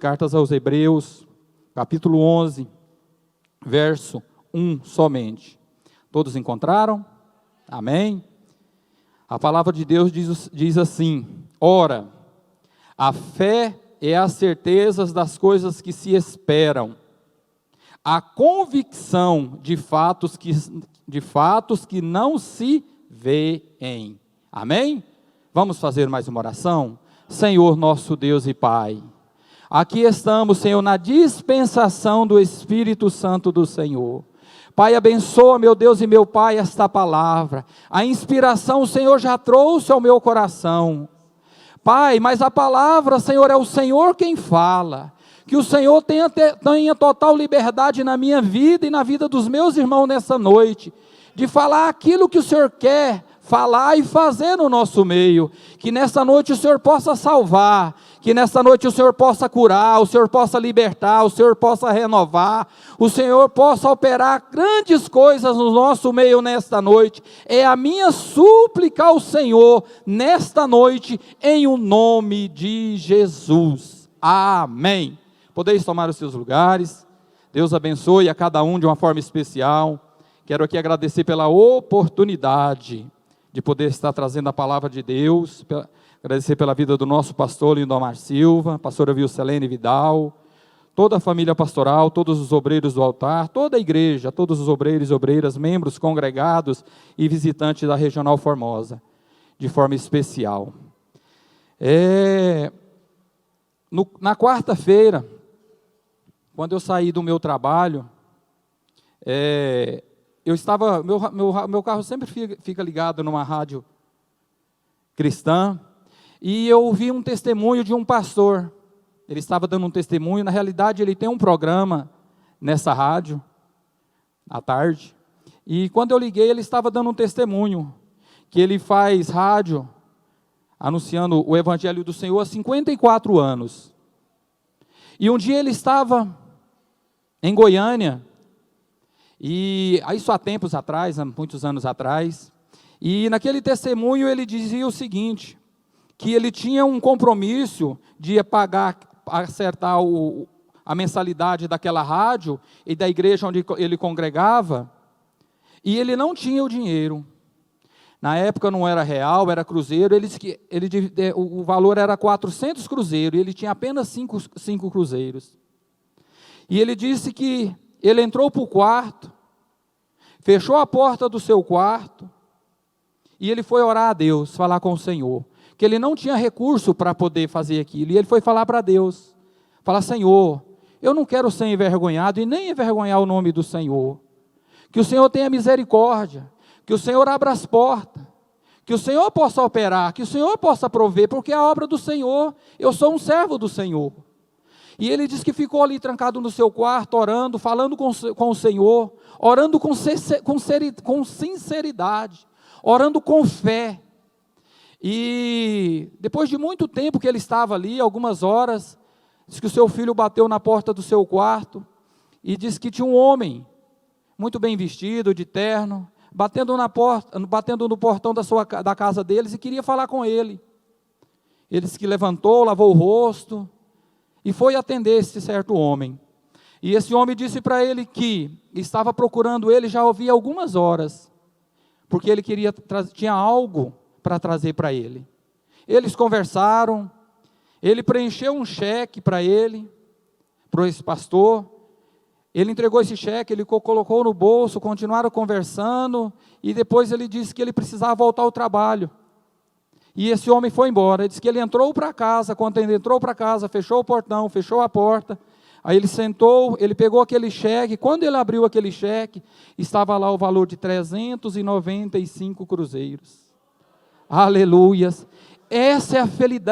Cartas aos Hebreus, capítulo 11, verso 1 somente. Todos encontraram? Amém? A palavra de Deus diz assim: ora, a fé é a certeza das coisas que se esperam, a convicção de fatos que não se veem. Amém? Vamos fazer mais uma oração? Senhor nosso Deus e Pai, aqui estamos, Senhor, na dispensação do Espírito Santo do Senhor. Pai, abençoa, meu Deus e meu Pai, esta palavra. A inspiração o Senhor já trouxe ao meu coração. Pai, mas a palavra, Senhor, é o Senhor quem fala. Que o Senhor tenha total liberdade na minha vida e na vida dos meus irmãos nessa noite, de falar aquilo que o Senhor quer falar e fazer no nosso meio. Que nessa noite o Senhor possa salvar, que nessa noite o Senhor possa curar, o Senhor possa libertar, o Senhor possa renovar, o Senhor possa operar grandes coisas no nosso meio nesta noite. É a minha súplica ao Senhor nesta noite, em o nome de Jesus. Amém. Podeis tomar os seus lugares. Deus abençoe a cada um de uma forma especial. Quero aqui agradecer pela oportunidade de poder estar trazendo a palavra de Deus, agradecer pela vida do nosso pastor Lindomar Silva, pastora Vilcelene Vidal, toda a família pastoral, todos os obreiros do altar, toda a igreja, todos os obreiros e obreiras, membros, congregados e visitantes da Regional Formosa, de forma especial. Na quarta-feira, quando eu saí do meu trabalho, eu estava, meu carro sempre fica ligado numa rádio cristã, e eu ouvi um testemunho de um pastor. Ele estava dando um testemunho. Na realidade ele tem um programa nessa rádio, à tarde, e quando eu liguei ele estava dando um testemunho, que ele faz rádio, anunciando o Evangelho do Senhor há 54 anos, e um dia ele estava em Goiânia, e isso há tempos atrás, há muitos anos atrás, e naquele testemunho ele dizia o seguinte, que ele tinha um compromisso de acertar a mensalidade daquela rádio e da igreja onde ele congregava, e ele não tinha o dinheiro. Na época não era real, era cruzeiro. Ele disse que o valor era 400 cruzeiros, e ele tinha apenas 5 cruzeiros. E ele disse que ele entrou para o quarto, fechou a porta do seu quarto, e ele foi orar a Deus, falar com o Senhor, que ele não tinha recurso para poder fazer aquilo, e ele foi falar para Deus, falar: Senhor, eu não quero ser envergonhado, e nem envergonhar o nome do Senhor, que o Senhor tenha misericórdia, que o Senhor abra as portas, que o Senhor possa operar, que o Senhor possa prover, porque é a obra do Senhor, eu sou um servo do Senhor. E ele diz que ficou ali trancado no seu quarto, orando, falando com o Senhor, orando com sinceridade, orando com fé. E depois de muito tempo que ele estava ali, algumas horas, diz que o seu filho bateu na porta do seu quarto, e diz que tinha um homem, muito bem vestido, de terno, batendo no portão da casa deles, e queria falar com ele. Ele disse que levantou, lavou o rosto, e foi atender esse certo homem. E esse homem disse para ele que estava procurando ele já havia algumas horas, porque ele tinha algo para trazer para ele. Eles conversaram, ele preencheu um cheque para ele, para esse pastor, ele entregou esse cheque, ele colocou no bolso, continuaram conversando, e depois ele disse que ele precisava voltar ao trabalho. E esse homem foi embora. Ele disse que ele entrou para casa, quando ele entrou para casa, fechou o portão, fechou a porta, aí ele sentou, ele pegou aquele cheque, quando ele abriu aquele cheque, estava lá o valor de 395 cruzeiros. Aleluias! Essa é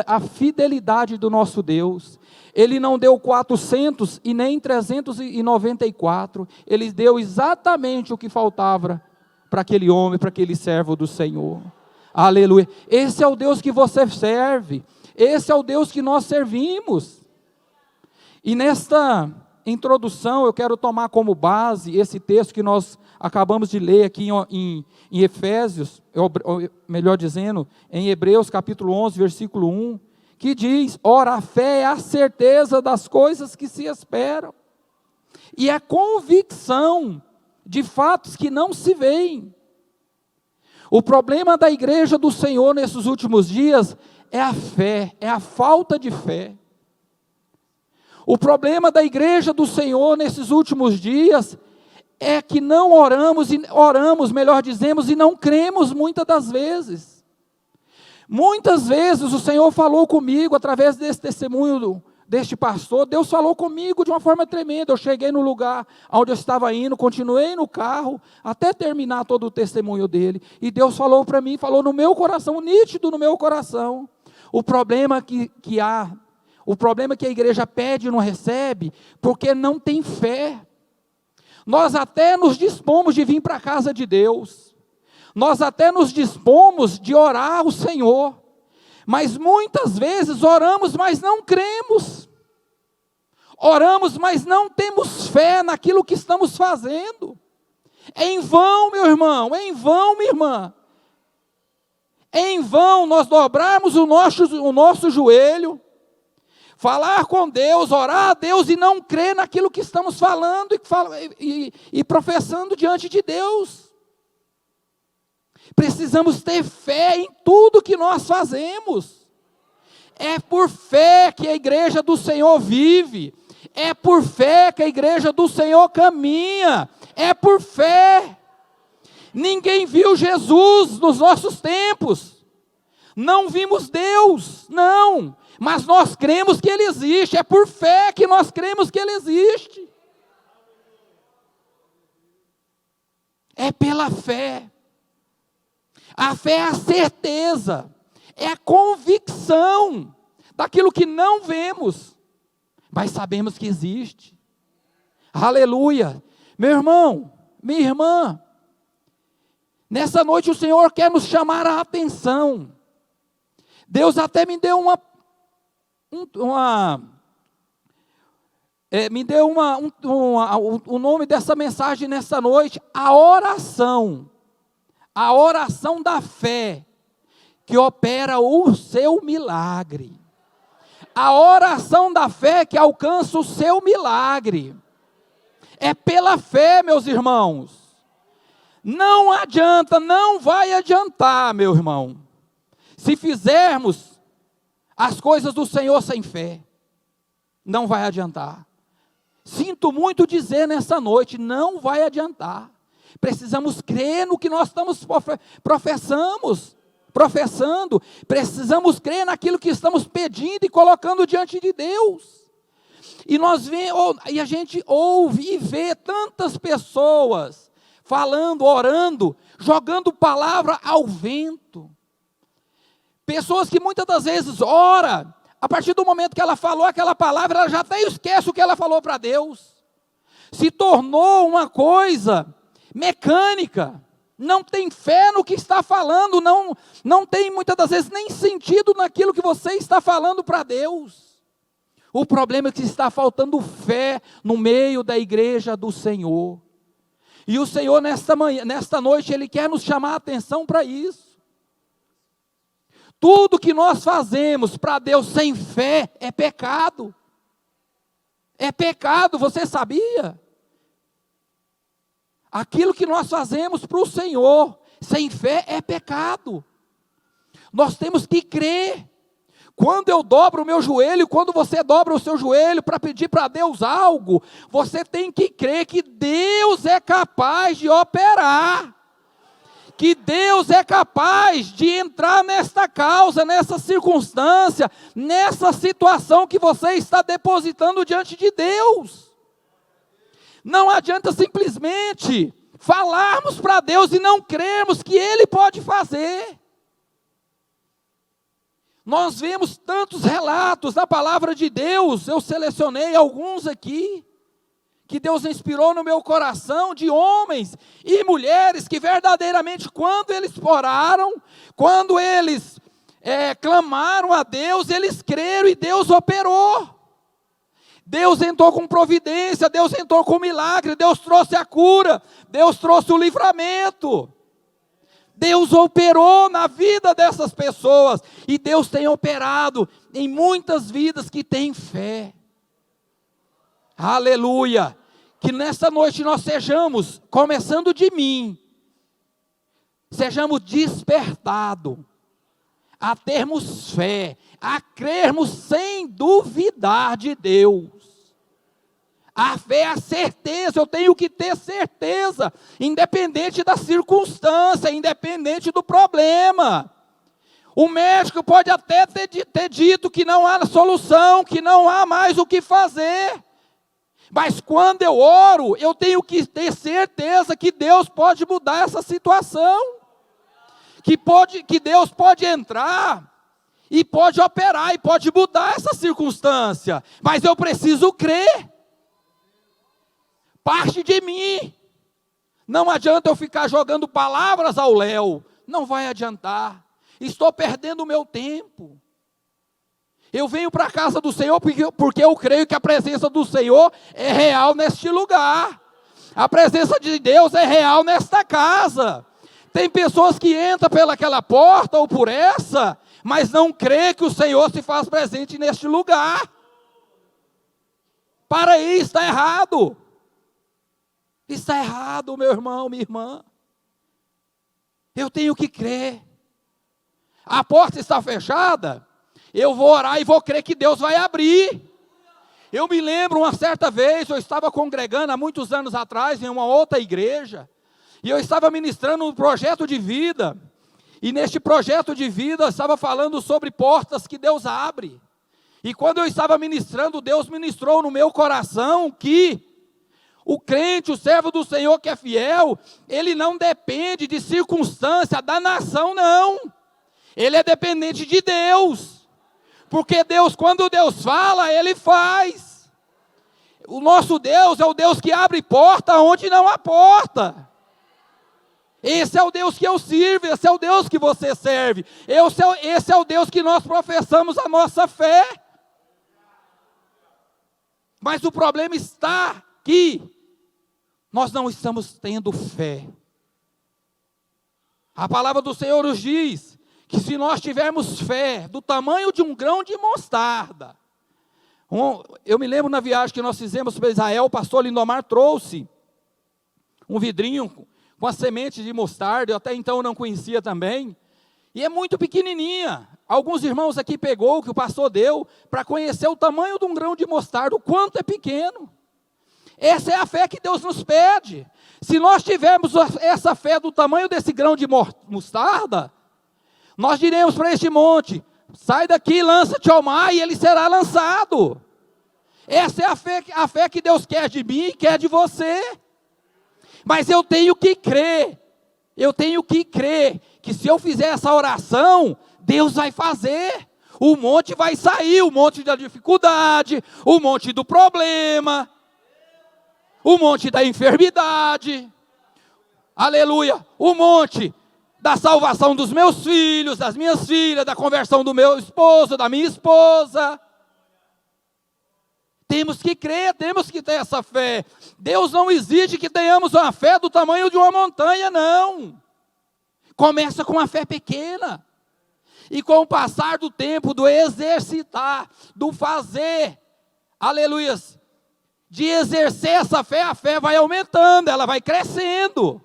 a fidelidade do nosso Deus. Ele não deu 400 e nem 394, ele deu exatamente o que faltava para aquele homem, para aquele servo do Senhor. Aleluia. Esse é o Deus que você serve. Esse é o Deus que nós servimos. E nesta introdução eu quero tomar como base esse texto que nós acabamos de ler aqui em Efésios, melhor dizendo, em Hebreus capítulo 11, versículo 1, que diz: ora, a fé é a certeza das coisas que se esperam, e a convicção de fatos que não se veem. O problema da igreja do Senhor nesses últimos dias é a fé, é a falta de fé. O problema da igreja do Senhor nesses últimos dias é que não oramos, melhor dizemos, e não cremos muitas das vezes. Muitas vezes o Senhor falou comigo através desse testemunho deste pastor. Deus falou comigo de uma forma tremenda. Eu cheguei no lugar onde eu estava indo, continuei no carro, até terminar todo o testemunho dele. E Deus falou para mim, falou no meu coração, nítido no meu coração. O problema que há, o problema que a igreja pede e não recebe, porque não tem fé. Nós até nos dispomos de vir para a casa de Deus. Nós até nos dispomos de orar ao Senhor. Mas muitas vezes oramos, mas não cremos. Oramos, mas não temos fé naquilo que estamos fazendo. É em vão, meu irmão, é em vão, minha irmã. É em vão nós dobrarmos o nosso joelho, falar com Deus, orar a Deus e não crer naquilo que estamos falando e professando diante de Deus. Precisamos ter fé em tudo que nós fazemos. É por fé que a igreja do Senhor vive. É por fé que a igreja do Senhor caminha. É por fé. Ninguém viu Jesus nos nossos tempos. Não vimos Deus, não. Mas nós cremos que Ele existe. É por fé que nós cremos que Ele existe. É pela fé. A fé é a certeza, é a convicção daquilo que não vemos, mas sabemos que existe. Aleluia. Meu irmão, minha irmã, nessa noite o Senhor quer nos chamar a atenção. Deus até me deu o nome dessa mensagem nessa noite: a oração. A oração da fé, que opera o seu milagre. A oração da fé que alcança o seu milagre. É pela fé, meus irmãos. Não adianta, não vai adiantar, meu irmão, se fizermos as coisas do Senhor sem fé. Não vai adiantar. Sinto muito dizer nessa noite, não vai adiantar. Precisamos crer no que nós estamos professando. Precisamos crer naquilo que estamos pedindo e colocando diante de Deus. E a gente ouve e vê tantas pessoas falando, orando, jogando palavra ao vento. Pessoas que muitas das vezes ora, a partir do momento que ela falou aquela palavra, ela já até esquece o que ela falou para Deus. Se tornou uma coisa mecânica, não tem fé no que está falando, não tem muitas das vezes nem sentido naquilo que você está falando para Deus. O problema é que está faltando fé no meio da igreja do Senhor. E o Senhor nesta noite, Ele quer nos chamar a atenção para isso. Tudo que nós fazemos para Deus sem fé é pecado. É pecado, você sabia? Aquilo que nós fazemos para o Senhor, sem fé, é pecado. Nós temos que crer. Quando eu dobro o meu joelho, quando você dobra o seu joelho para pedir para Deus algo, você tem que crer que Deus é capaz de operar. Que Deus é capaz de entrar nesta causa, nessa circunstância, nessa situação que você está depositando diante de Deus. Não adianta simplesmente falarmos para Deus e não crermos que Ele pode fazer. Nós vemos tantos relatos da palavra de Deus, eu selecionei alguns aqui, que Deus inspirou no meu coração, de homens e mulheres que verdadeiramente, quando eles oraram, quando eles clamaram a Deus, eles creram e Deus operou. Deus entrou com providência, Deus entrou com milagre, Deus trouxe a cura, Deus trouxe o livramento. Deus operou na vida dessas pessoas, e Deus tem operado em muitas vidas que têm fé. Aleluia! Que nesta noite nós sejamos, começando de mim, sejamos despertados a termos fé, a crermos sem duvidar de Deus. A fé é a certeza, eu tenho que ter certeza, independente da circunstância, independente do problema. O médico pode até ter dito que não há solução, que não há mais o que fazer. Mas quando eu oro, eu tenho que ter certeza que Deus pode mudar essa situação. Que Deus pode entrar e pode operar e pode mudar essa circunstância. Mas eu preciso crer. Parte de mim. Não adianta eu ficar jogando palavras ao léu. Não vai adiantar. Estou perdendo o meu tempo. Eu venho para a casa do Senhor porque eu creio que a presença do Senhor é real neste lugar. A presença de Deus é real nesta casa. Tem pessoas que entram pelaquela porta ou por essa, mas não crê que o Senhor se faz presente neste lugar. Para aí, está errado. Está errado, meu irmão, minha irmã. Eu tenho que crer. A porta está fechada, eu vou orar e vou crer que Deus vai abrir. Eu me lembro uma certa vez, eu estava congregando há muitos anos atrás em uma outra igreja, e eu estava ministrando um projeto de vida, e neste projeto de vida eu estava falando sobre portas que Deus abre. E quando eu estava ministrando, Deus ministrou no meu coração que o crente, o servo do Senhor que é fiel, ele não depende de circunstância da nação, não. Ele é dependente de Deus. Porque Deus, quando Deus fala, Ele faz. O nosso Deus é o Deus que abre porta onde não há porta. Esse é o Deus que eu sirvo, esse é o Deus que você serve. Esse é o Deus que nós professamos a nossa fé. Mas o problema está que nós não estamos tendo fé. A palavra do Senhor nos diz que se nós tivermos fé do tamanho de um grão de mostarda. Eu me lembro na viagem que nós fizemos para Israel, o pastor Lindomar trouxe um vidrinho com a semente de mostarda, eu até então não conhecia também, e é muito pequenininha. Alguns irmãos aqui pegou o que o pastor deu, para conhecer o tamanho de um grão de mostarda, o quanto é pequeno. Essa é a fé que Deus nos pede. Se nós tivermos essa fé do tamanho desse grão de mostarda, nós diremos para este monte, sai daqui, lança-te ao mar, e ele será lançado. Essa é a fé que Deus quer de mim e quer de você. Mas eu tenho que crer, que se eu fizer essa oração, Deus vai fazer. O monte vai sair, o monte da dificuldade, o monte do problema, o monte da enfermidade, aleluia, o monte da salvação dos meus filhos, das minhas filhas, da conversão do meu esposo, da minha esposa. Temos que crer, temos que ter essa fé. Deus não exige que tenhamos uma fé do tamanho de uma montanha, não. Começa com uma fé pequena. E com o passar do tempo, do exercitar, do fazer, aleluias, de exercer essa fé, a fé vai aumentando, ela vai crescendo.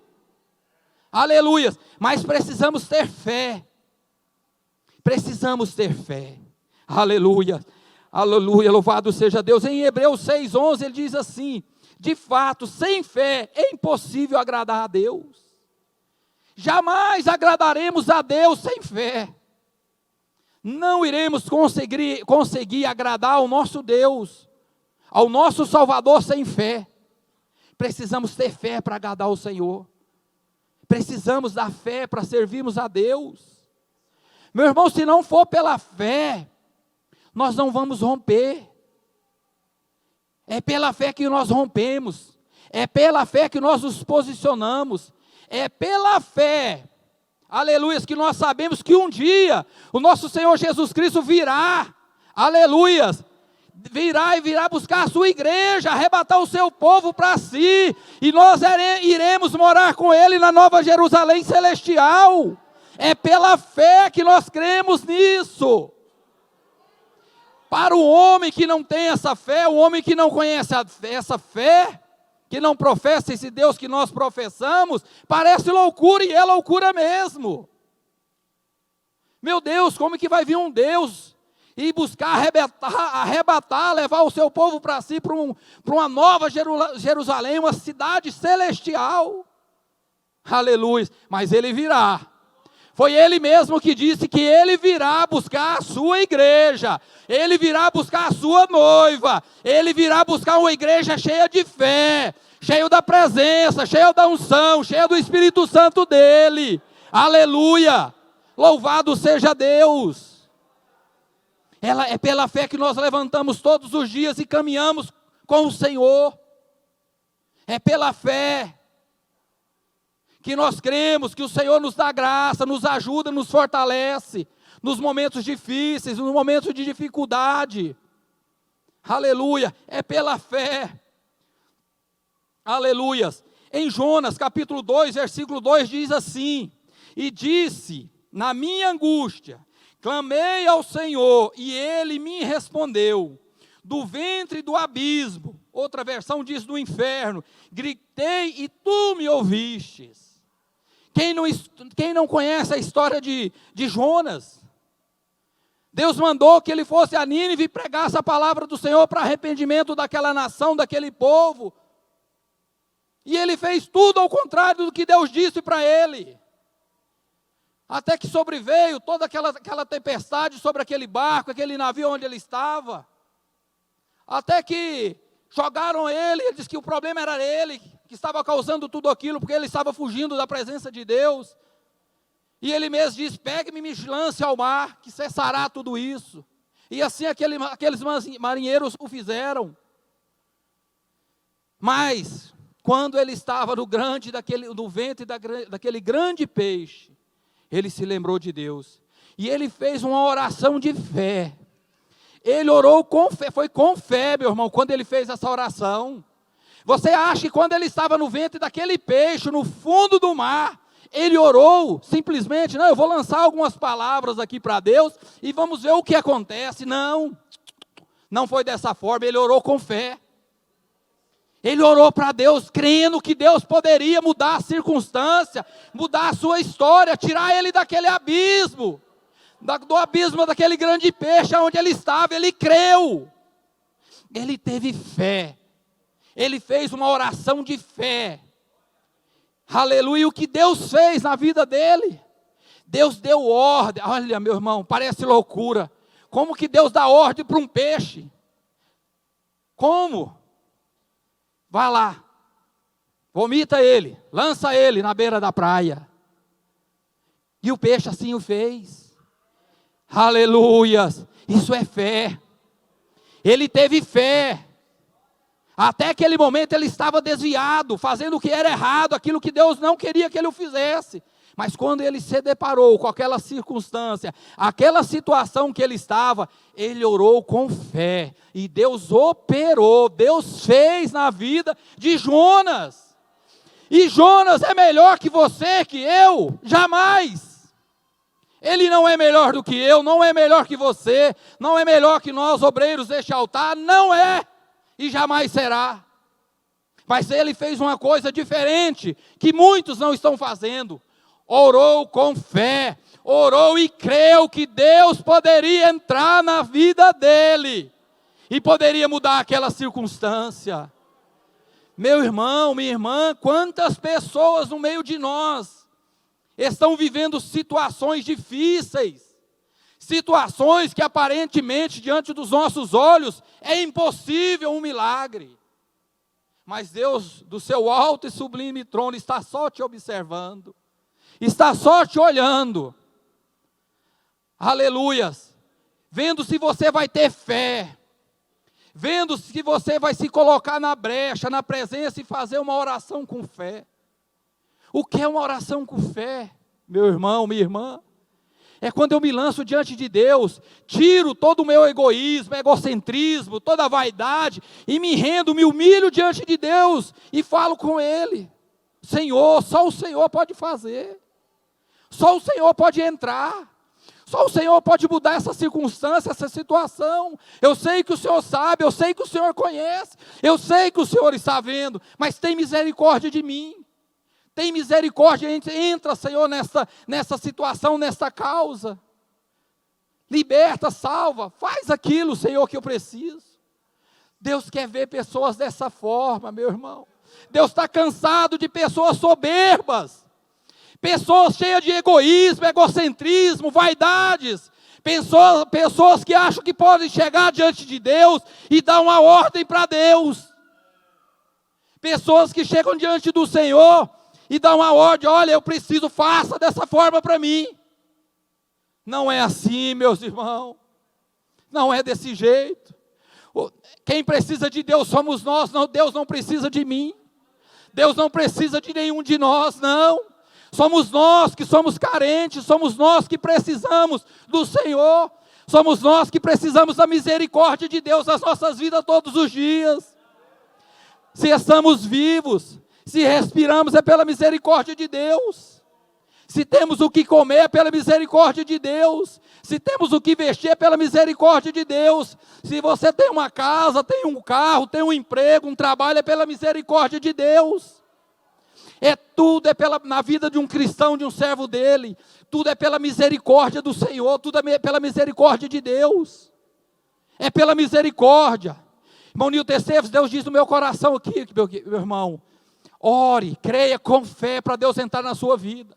Aleluias. Mas precisamos ter fé. Precisamos ter fé. Aleluia. Aleluia. Louvado seja Deus. Em Hebreus 6:11 ele diz assim: de fato, sem fé é impossível agradar a Deus. Jamais agradaremos a Deus sem fé. Não iremos conseguir agradar ao nosso Deus, ao nosso Salvador sem fé. Precisamos ter fé para agradar o Senhor. Precisamos da fé para servirmos a Deus. Meu irmão, se não for pela fé, nós não vamos romper. É pela fé que nós rompemos. É pela fé que nós nos posicionamos. É pela fé, aleluia, que nós sabemos que um dia o nosso Senhor Jesus Cristo virá, aleluia, virá buscar a sua igreja, arrebatar o seu povo para si, e nós iremos morar com ele na Nova Jerusalém celestial. É pela fé que nós cremos nisso. Para o homem que não tem essa fé, o homem que não conhece essa fé, que não professa esse Deus que nós professamos, parece loucura, e é loucura mesmo. Meu Deus, como que vai vir um Deus e buscar arrebatar, levar o seu povo para si, para uma nova Jerusalém, uma cidade celestial? Aleluia, mas ele virá. Foi ele mesmo que disse que ele virá buscar a sua igreja, ele virá buscar a sua noiva, ele virá buscar uma igreja cheia de fé, cheia da presença, cheia da unção, cheia do Espírito Santo dele. Aleluia, louvado seja Deus. É pela fé que nós levantamos todos os dias e caminhamos com o Senhor. É pela fé que nós cremos que o Senhor nos dá graça, nos ajuda, nos fortalece, nos momentos difíceis, nos momentos de dificuldade. Aleluia, é pela fé. Aleluias. Em Jonas, capítulo 2, versículo 2, diz assim: e disse, na minha angústia, clamei ao Senhor, e Ele me respondeu, do ventre do abismo, outra versão diz do inferno, gritei e tu me ouvistes. Quem não conhece a história de Jonas? Deus mandou que ele fosse a Nínive e pregasse a palavra do Senhor para arrependimento daquela nação, daquele povo. E ele fez tudo ao contrário do que Deus disse para ele. Até que sobreveio toda aquela tempestade sobre aquele barco, aquele navio onde ele estava. Até que jogaram ele disse que o problema era ele, que estava causando tudo aquilo, porque ele estava fugindo da presença de Deus. E ele mesmo diz, pegue-me e me lance ao mar, que cessará tudo isso. E assim aqueles marinheiros o fizeram. Mas, quando ele estava no ventre daquele grande peixe, ele se lembrou de Deus. E ele fez uma oração de fé. Ele orou com fé, foi com fé, meu irmão, quando ele fez essa oração. Você acha que quando ele estava no ventre daquele peixe, no fundo do mar, ele orou simplesmente, não, eu vou lançar algumas palavras aqui para Deus e vamos ver o que acontece. Não, não foi dessa forma, ele orou com fé. Ele orou para Deus, crendo que Deus poderia mudar a circunstância, mudar a sua história, tirar ele daquele abismo, do abismo daquele grande peixe onde ele estava. Ele creu, ele teve fé, ele fez uma oração de fé. Aleluia, o que Deus fez na vida dele? Deus deu ordem. Olha, meu irmão, parece loucura. Como que Deus dá ordem para um peixe? Como? Vá lá, vomita ele, lança ele na beira da praia. E o peixe assim o fez. Aleluias, isso é fé. Ele teve fé. Até aquele momento ele estava desviado, fazendo o que era errado, aquilo que Deus não queria que ele o fizesse. Mas quando ele se deparou com aquela circunstância, aquela situação que ele estava, ele orou com fé. E Deus operou, Deus fez na vida de Jonas. E Jonas é melhor que você, que eu? Jamais. Ele não é melhor do que eu, não é melhor que você, não é melhor que nós, obreiros deste altar, não é. E jamais será. Mas ele fez uma coisa diferente, que muitos não estão fazendo. Orou com fé, orou e creu que Deus poderia entrar na vida dele, e poderia mudar aquela circunstância. Meu irmão, minha irmã, quantas pessoas no meio de nós, estão vivendo situações difíceis, situações que aparentemente diante dos nossos olhos, é impossível um milagre. Mas Deus, do seu alto e sublime trono, está só te observando. Está só te olhando, aleluias, vendo se você vai ter fé, vendo se você vai se colocar na brecha, na presença e fazer uma oração com fé. O que é uma oração com fé, meu irmão, minha irmã? É quando eu me lanço diante de Deus, tiro todo o meu egoísmo, egocentrismo, toda a vaidade, e me rendo, me humilho diante de Deus, e falo com Ele. Senhor, só o Senhor pode fazer. Só o Senhor pode entrar. Só o Senhor pode mudar essa circunstância, essa situação. Eu sei que o Senhor sabe, eu sei que o Senhor conhece, eu sei que o Senhor está vendo, mas tem misericórdia de mim. Tem misericórdia, entra, Senhor, nessa situação, nessa causa. Liberta, salva, faz aquilo, Senhor, que eu preciso. Deus quer ver pessoas dessa forma, meu irmão. Deus está cansado de pessoas soberbas. Pessoas cheias de egoísmo, egocentrismo, vaidades. Pessoas que acham que podem chegar diante de Deus e dar uma ordem para Deus. Pessoas que chegam diante do Senhor e dão uma ordem, olha, eu preciso, faça dessa forma para mim. Não é assim, meus irmãos. Não é desse jeito. Quem precisa de Deus somos nós, não, Deus não precisa de mim. Deus não precisa de nenhum de nós, não. Somos nós que somos carentes, somos nós que precisamos do Senhor. Somos nós que precisamos da misericórdia de Deus nas nossas vidas todos os dias. Se estamos vivos, se respiramos é pela misericórdia de Deus. Se temos o que comer é pela misericórdia de Deus. Se temos o que vestir é pela misericórdia de Deus. Se você tem uma casa, tem um carro, tem um emprego, um trabalho, é pela misericórdia de Deus. Tudo é na vida de um cristão, de um servo dele. Tudo é pela misericórdia do Senhor, tudo é pela misericórdia de Deus. É pela misericórdia. Irmão Nilton Esteves, Deus diz no meu coração aqui, meu irmão. Ore, creia com fé para Deus entrar na sua vida.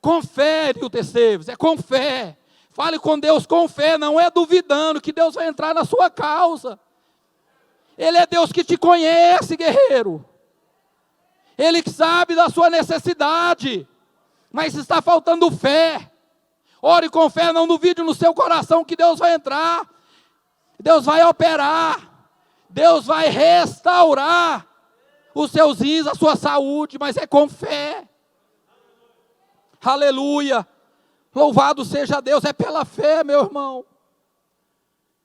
Com fé, Nilton Esteves, é com fé. Fale com Deus com fé, não é duvidando que Deus vai entrar na sua causa. Ele é Deus que te conhece, guerreiro. Ele que sabe da sua necessidade, mas está faltando fé. Ore com fé, não duvide no seu coração que Deus vai entrar. Deus vai operar. Deus vai restaurar os seus rins, a sua saúde, mas é com fé. Aleluia. Louvado seja Deus, é pela fé, meu irmão.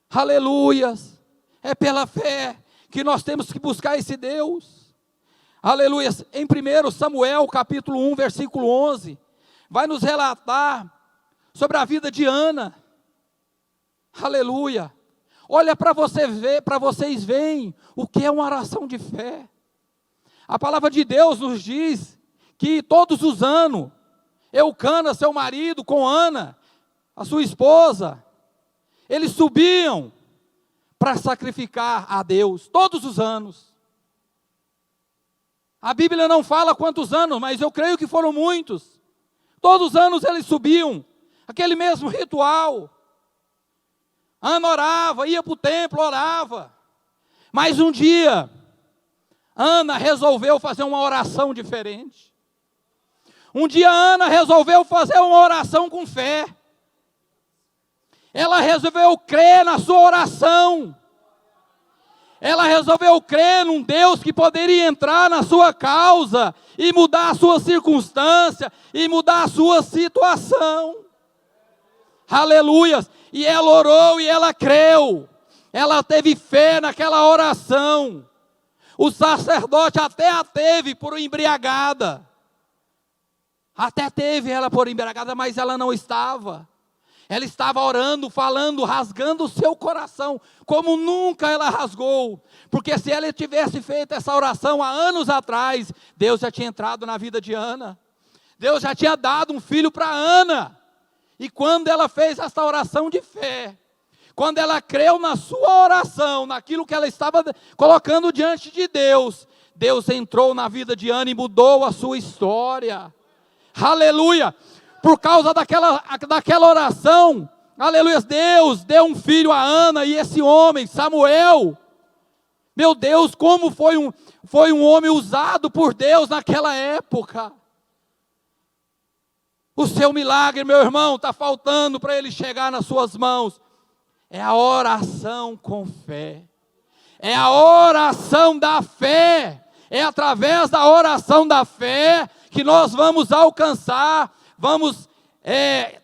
Aleluias. É pela fé que nós temos que buscar esse Deus. Aleluia. Em 1 Samuel, capítulo 1, versículo 11, vai nos relatar sobre a vida de Ana. Aleluia. Olha para você ver, para vocês verem o que é uma oração de fé. A palavra de Deus nos diz que todos os anos, Eucana, seu marido, com Ana, a sua esposa, eles subiam para sacrificar a Deus, todos os anos. A Bíblia não fala quantos anos, mas eu creio que foram muitos. Todos os anos eles subiam, aquele mesmo ritual. Ana orava, ia para o templo, orava. Mas um dia, Ana resolveu fazer uma oração diferente. Um dia Ana resolveu fazer uma oração com fé. Ela resolveu crer na sua oração. Ela resolveu crer num Deus que poderia entrar na sua causa e mudar a sua circunstância e mudar a sua situação. Aleluias! E ela orou e ela creu. Ela teve fé naquela oração. O sacerdote até a teve por embriagada. Até teve ela por embriagada, mas ela não estava. Ela estava orando, falando, rasgando o seu coração, como nunca ela rasgou. Porque se ela tivesse feito essa oração há anos atrás, Deus já tinha entrado na vida de Ana. Deus já tinha dado um filho para Ana. E quando ela fez essa oração de fé, quando ela creu na sua oração, naquilo que ela estava colocando diante de Deus, Deus entrou na vida de Ana e mudou a sua história. Aleluia! Por causa daquela oração, aleluia, Deus deu um filho a Ana e esse homem, Samuel, meu Deus, como foi um homem usado por Deus naquela época. O seu milagre, meu irmão, está faltando para ele chegar nas suas mãos. É a oração com fé. É a oração da fé. É através da oração da fé que nós vamos alcançar, vamos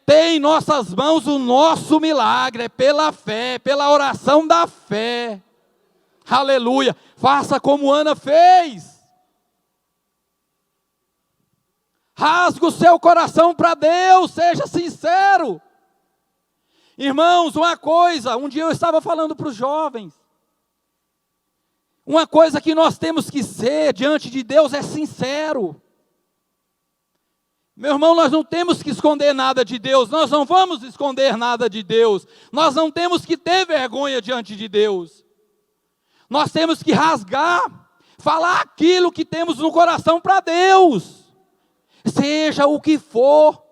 ter em nossas mãos o nosso milagre, é pela fé, pela oração da fé. Aleluia. Faça como Ana fez. Rasgue o seu coração para Deus, seja sincero. Irmãos, uma coisa, um dia eu estava falando para os jovens, uma coisa que nós temos que ser diante de Deus é sincero. Meu irmão, nós não temos que esconder nada de Deus, nós não vamos esconder nada de Deus, nós não temos que ter vergonha diante de Deus. Nós temos que rasgar, falar aquilo que temos no coração para Deus, seja o que for,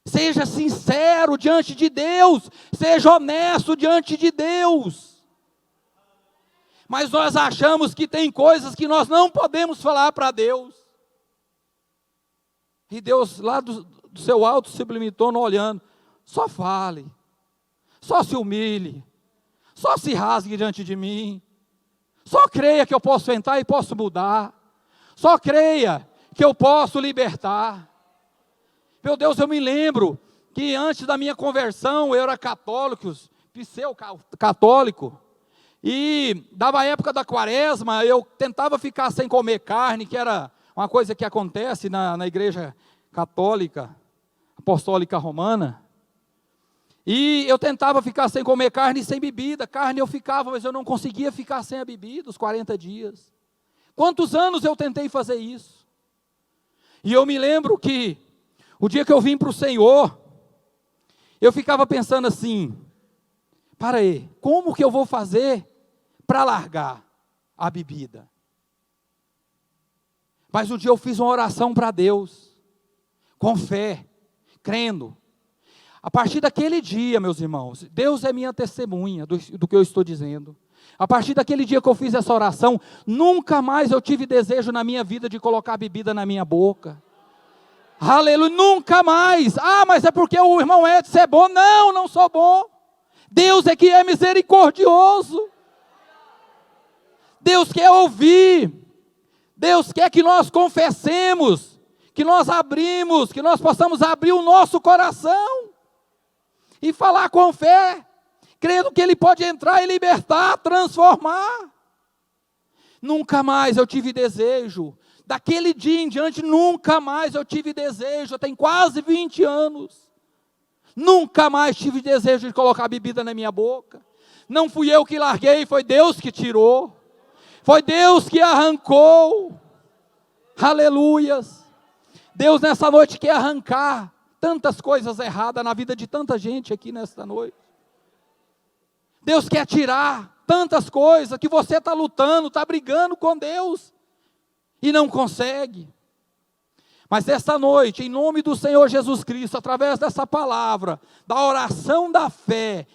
seja sincero diante de Deus, seja honesto diante de Deus. Mas nós achamos que tem coisas que nós não podemos falar para Deus. E Deus lá do seu alto sublime trono olhando, só fale, só se humilhe, só se rasgue diante de mim, só creia que eu posso entrar e posso mudar, só creia que eu posso libertar. Meu Deus, eu me lembro que antes da minha conversão eu era católico, pseudo-católico, e dava a época da quaresma, eu tentava ficar sem comer carne, que era uma coisa que acontece na igreja católica, apostólica romana, e eu tentava ficar sem comer carne e sem bebida. Carne eu ficava, mas eu não conseguia ficar sem a bebida, os 40 dias. Quantos anos eu tentei fazer isso? E eu me lembro que, o dia que eu vim para o Senhor, eu ficava pensando assim, para aí, como que eu vou fazer para largar a bebida? Mas um dia eu fiz uma oração para Deus, com fé, crendo. A partir daquele dia, meus irmãos, Deus é minha testemunha do que eu estou dizendo. A partir daquele dia que eu fiz essa oração, nunca mais eu tive desejo na minha vida de colocar bebida na minha boca. Aleluia, nunca mais. Ah, mas é porque o irmão Edson é bom. Não, não sou bom. Deus é que é misericordioso. Deus quer ouvir. Deus quer que nós confessemos, que nós abrimos, que nós possamos abrir o nosso coração e falar com fé, crendo que Ele pode entrar e libertar, transformar. Nunca mais eu tive desejo. Daquele dia em diante, nunca mais eu tive desejo. Tem quase 20 anos. Nunca mais tive desejo de colocar bebida na minha boca. Não fui eu que larguei, foi Deus que tirou. Foi Deus que arrancou. Aleluias. Deus nessa noite quer arrancar tantas coisas erradas na vida de tanta gente aqui nesta noite. Deus quer tirar tantas coisas que você está lutando, está brigando com Deus e não consegue. Mas esta noite, em nome do Senhor Jesus Cristo, através dessa palavra, da oração da fé,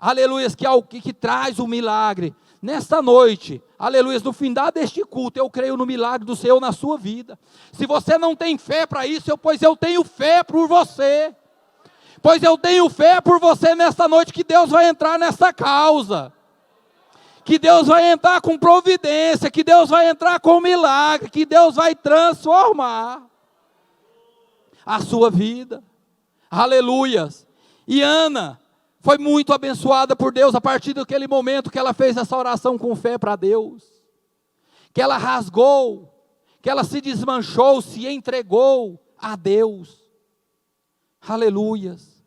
aleluia, que é o que traz o milagre, nesta noite, aleluia, no findar deste culto, eu creio no milagre do Senhor na sua vida. Se você não tem fé para isso, pois eu tenho fé por você. Pois eu tenho fé por você nesta noite, que Deus vai entrar nessa causa. Que Deus vai entrar com providência, que Deus vai entrar com milagre, que Deus vai transformar a sua vida. Aleluias. E Ana foi muito abençoada por Deus a partir daquele momento que ela fez essa oração com fé para Deus. Que ela rasgou, que ela se desmanchou, se entregou a Deus. Aleluias.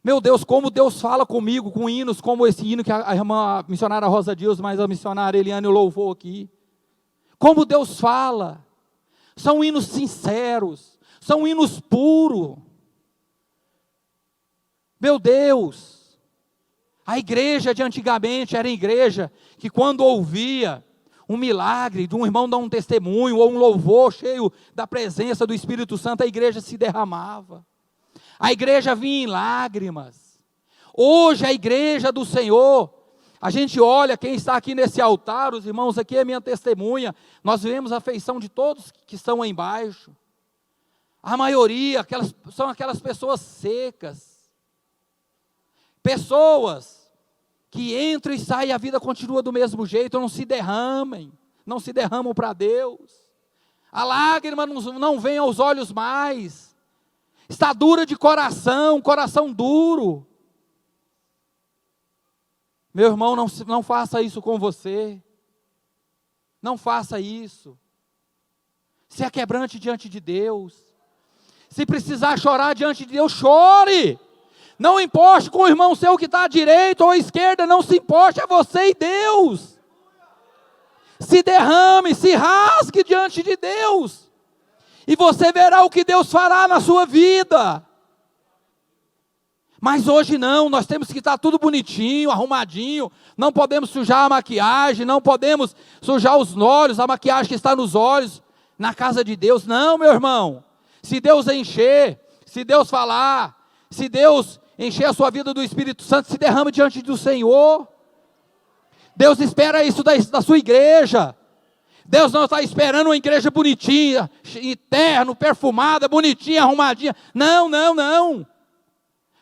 Meu Deus, como Deus fala comigo, com hinos como esse hino que a irmã a missionária Rosa Dias, mas a missionária Eliane louvou aqui. Como Deus fala. São hinos sinceros, são hinos puros. Meu Deus, a igreja de antigamente era a igreja que quando ouvia um milagre de um irmão dar um testemunho ou um louvor cheio da presença do Espírito Santo, a igreja se derramava. A igreja vinha em lágrimas. Hoje a igreja do Senhor, a gente olha, quem está aqui nesse altar, os irmãos aqui é minha testemunha, nós vemos a afeição de todos que estão aí embaixo. A maioria, são aquelas pessoas secas. Pessoas que entram e saem e a vida continua do mesmo jeito, não se derramam para Deus. A lágrima não vem aos olhos mais. Está dura de coração, coração duro. Meu irmão, não faça isso com você. Não faça isso. Se quebrante diante de Deus. Se precisar chorar diante de Deus, chore. Não importe com o irmão seu que está à direita ou à esquerda, não se importe, é você e Deus. Se derrame, se rasgue diante de Deus. E você verá o que Deus fará na sua vida. Mas hoje não, nós temos que estar tudo bonitinho, arrumadinho. Não podemos sujar a maquiagem, não podemos sujar os olhos, a maquiagem que está nos olhos, na casa de Deus. Não, meu irmão. Se Deus encher, se Deus falar, se Deus encher a sua vida do Espírito Santo, se derrama diante do Senhor. Deus espera isso da sua igreja. Deus não está esperando uma igreja bonitinha, terno, perfumada, bonitinha, arrumadinha. Não, não, não.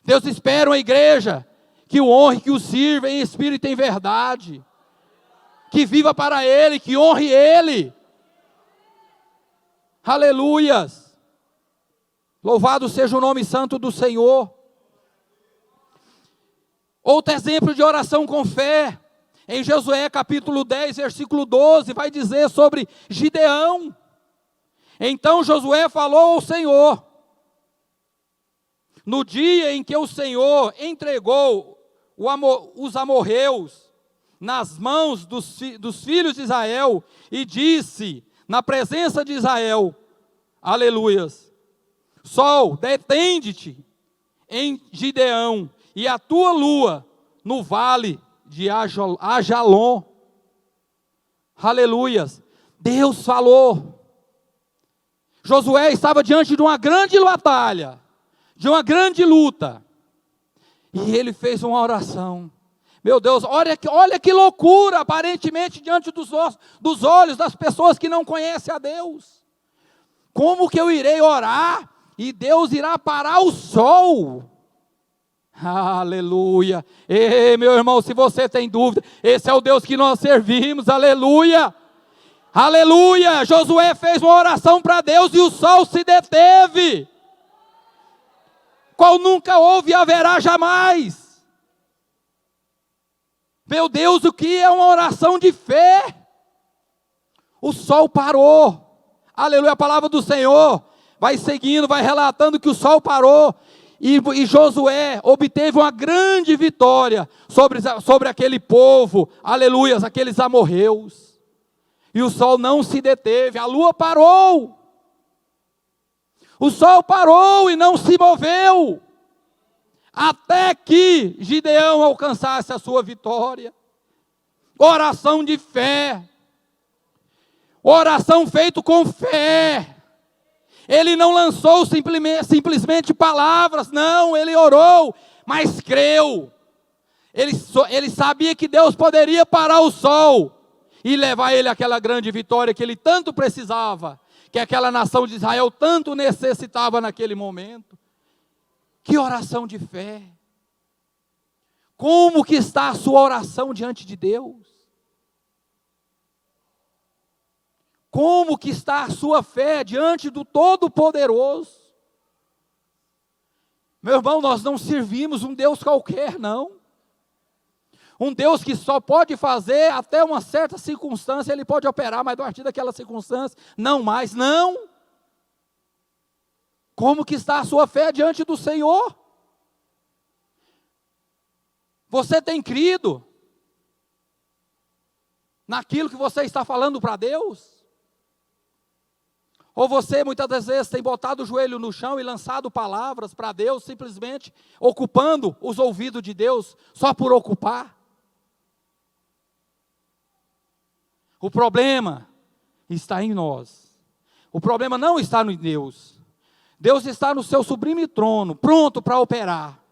Deus espera uma igreja que o honre, que o sirva em espírito e em verdade. Que viva para Ele, que honre Ele. Aleluias. Louvado seja o nome santo do Senhor. Outro exemplo de oração com fé, em Josué capítulo 10, versículo 12, vai dizer sobre Gideão. Então Josué falou ao Senhor: no dia em que o Senhor entregou os amorreus nas mãos dos filhos de Israel, e disse na presença de Israel, aleluias, sol, detende-te em Gideão, e a tua lua no vale de Ajalon. Aleluias. Deus falou. Josué estava diante de uma grande batalha, de uma grande luta, e ele fez uma oração. Meu Deus, olha que loucura, aparentemente diante dos olhos das pessoas que não conhecem a Deus. Como que eu irei orar e Deus irá parar o sol? Aleluia. Ei, meu irmão, se você tem dúvida, esse é o Deus que nós servimos. Aleluia. Aleluia. Josué fez uma oração para Deus e o sol se deteve, qual nunca houve e haverá jamais. Meu Deus, o que é uma oração de fé? O sol parou. Aleluia. A palavra do Senhor vai seguindo, vai relatando que o sol parou. E Josué obteve uma grande vitória sobre aquele povo, aleluia, aqueles amorreus. E o sol não se deteve, a lua parou. O sol parou e não se moveu, até que Gideão alcançasse a sua vitória. Oração de fé, oração feita com fé. Ele não lançou simplesmente palavras, não, ele orou, mas creu. Ele sabia que Deus poderia parar o sol e levar ele àquela grande vitória que ele tanto precisava, que aquela nação de Israel tanto necessitava naquele momento. Que oração de fé! Como que está a sua oração diante de Deus? Como que está a sua fé diante do Todo-Poderoso? Meu irmão, nós não servimos um Deus qualquer, não. Um Deus que só pode fazer até uma certa circunstância, Ele pode operar, mas a partir daquela circunstância, não mais, não. Como que está a sua fé diante do Senhor? Você tem crido naquilo que você está falando para Deus? Ou você muitas das vezes tem botado o joelho no chão e lançado palavras para Deus, simplesmente ocupando os ouvidos de Deus, só por ocupar? O problema está em nós. O problema não está em Deus. Deus está no seu sublime trono, pronto para operar,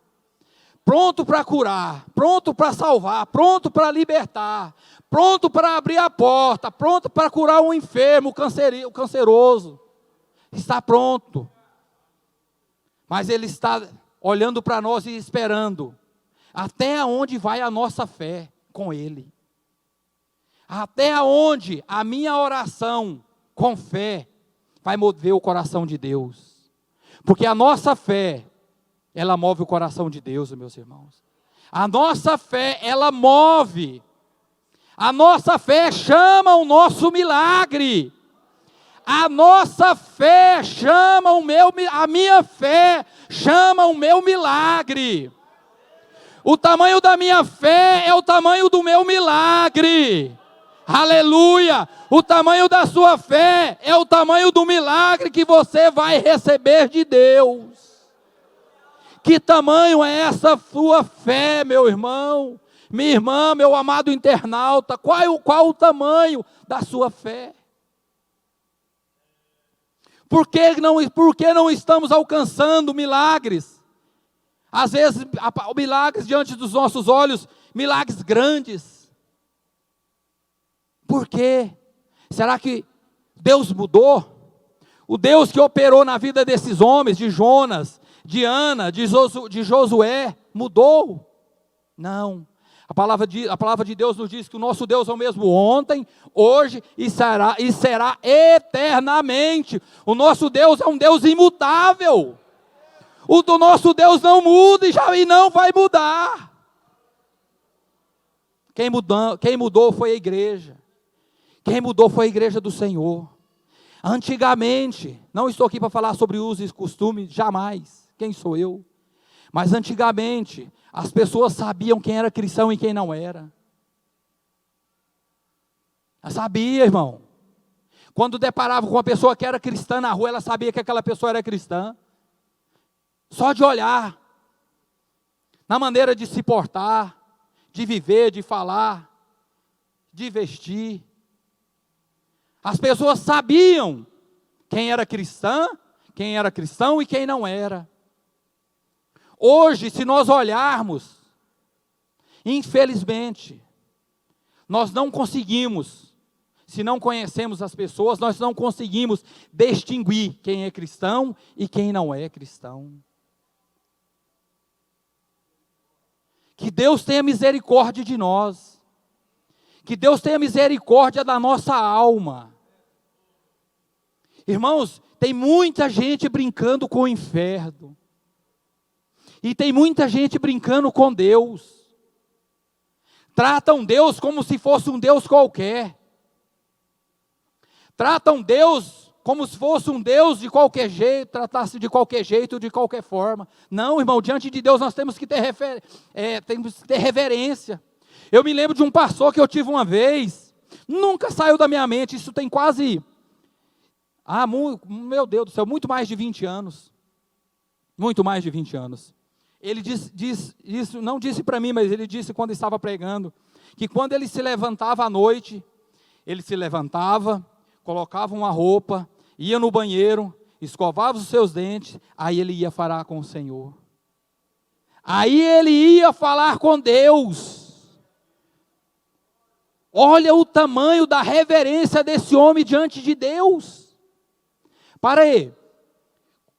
pronto para curar, pronto para salvar, pronto para libertar, pronto para abrir a porta, pronto para curar um enfermo, o canceroso. Está pronto. Mas Ele está olhando para nós e esperando. Até onde vai a nossa fé com Ele? Até onde a minha oração com fé vai mover o coração de Deus. Porque a nossa fé, ela move o coração de Deus, meus irmãos. A nossa fé, ela move. A nossa fé chama o nosso milagre. A nossa fé chama a minha fé chama o meu milagre. O tamanho da minha fé é o tamanho do meu milagre. Aleluia! O tamanho da sua fé é o tamanho do milagre que você vai receber de Deus. Que tamanho é essa sua fé, meu irmão? Minha irmã, meu amado internauta, qual o tamanho da sua fé? Por que não estamos alcançando milagres? Às vezes, milagres diante dos nossos olhos, milagres grandes. Por quê? Será que Deus mudou? O Deus que operou na vida desses homens, de Jonas, de Ana, de Josué, mudou? Não. A palavra de Deus nos diz que o nosso Deus é o mesmo ontem, hoje e será eternamente. O nosso Deus é um Deus imutável. O do nosso Deus não muda e não vai mudar. Quem mudou foi a igreja. Quem mudou foi a igreja do Senhor. Antigamente, não estou aqui para falar sobre usos e costumes, jamais. Quem sou eu? Mas antigamente, as pessoas sabiam quem era cristão e quem não era. Ela sabia, irmão. Quando deparava com uma pessoa que era cristã na rua, ela sabia que aquela pessoa era cristã. Só de olhar, na maneira de se portar, de viver, de falar, de vestir. As pessoas sabiam quem era cristão e quem não era. Hoje, se nós olharmos, infelizmente, nós não conseguimos, se não conhecemos as pessoas, nós não conseguimos distinguir quem é cristão e quem não é cristão. Que Deus tenha misericórdia de nós. Que Deus tenha misericórdia da nossa alma. Irmãos, tem muita gente brincando com o inferno. E tem muita gente brincando com Deus. Tratam Deus como se fosse um Deus qualquer. Tratam Deus como se fosse um Deus de qualquer jeito, tratasse de qualquer jeito, de qualquer forma. Não, irmão, diante de Deus nós temos que ter reverência. Eu me lembro de um pastor que eu tive uma vez, nunca saiu da minha mente, isso tem quase, meu Deus do céu, muito mais de 20 anos. Muito mais de 20 anos. Ele isso não disse para mim, mas ele disse quando estava pregando, que quando ele se levantava à noite, ele se levantava, colocava uma roupa, ia no banheiro, escovava os seus dentes, aí ele ia falar com o Senhor. Aí ele ia falar com Deus. Olha o tamanho da reverência desse homem diante de Deus. Para aí.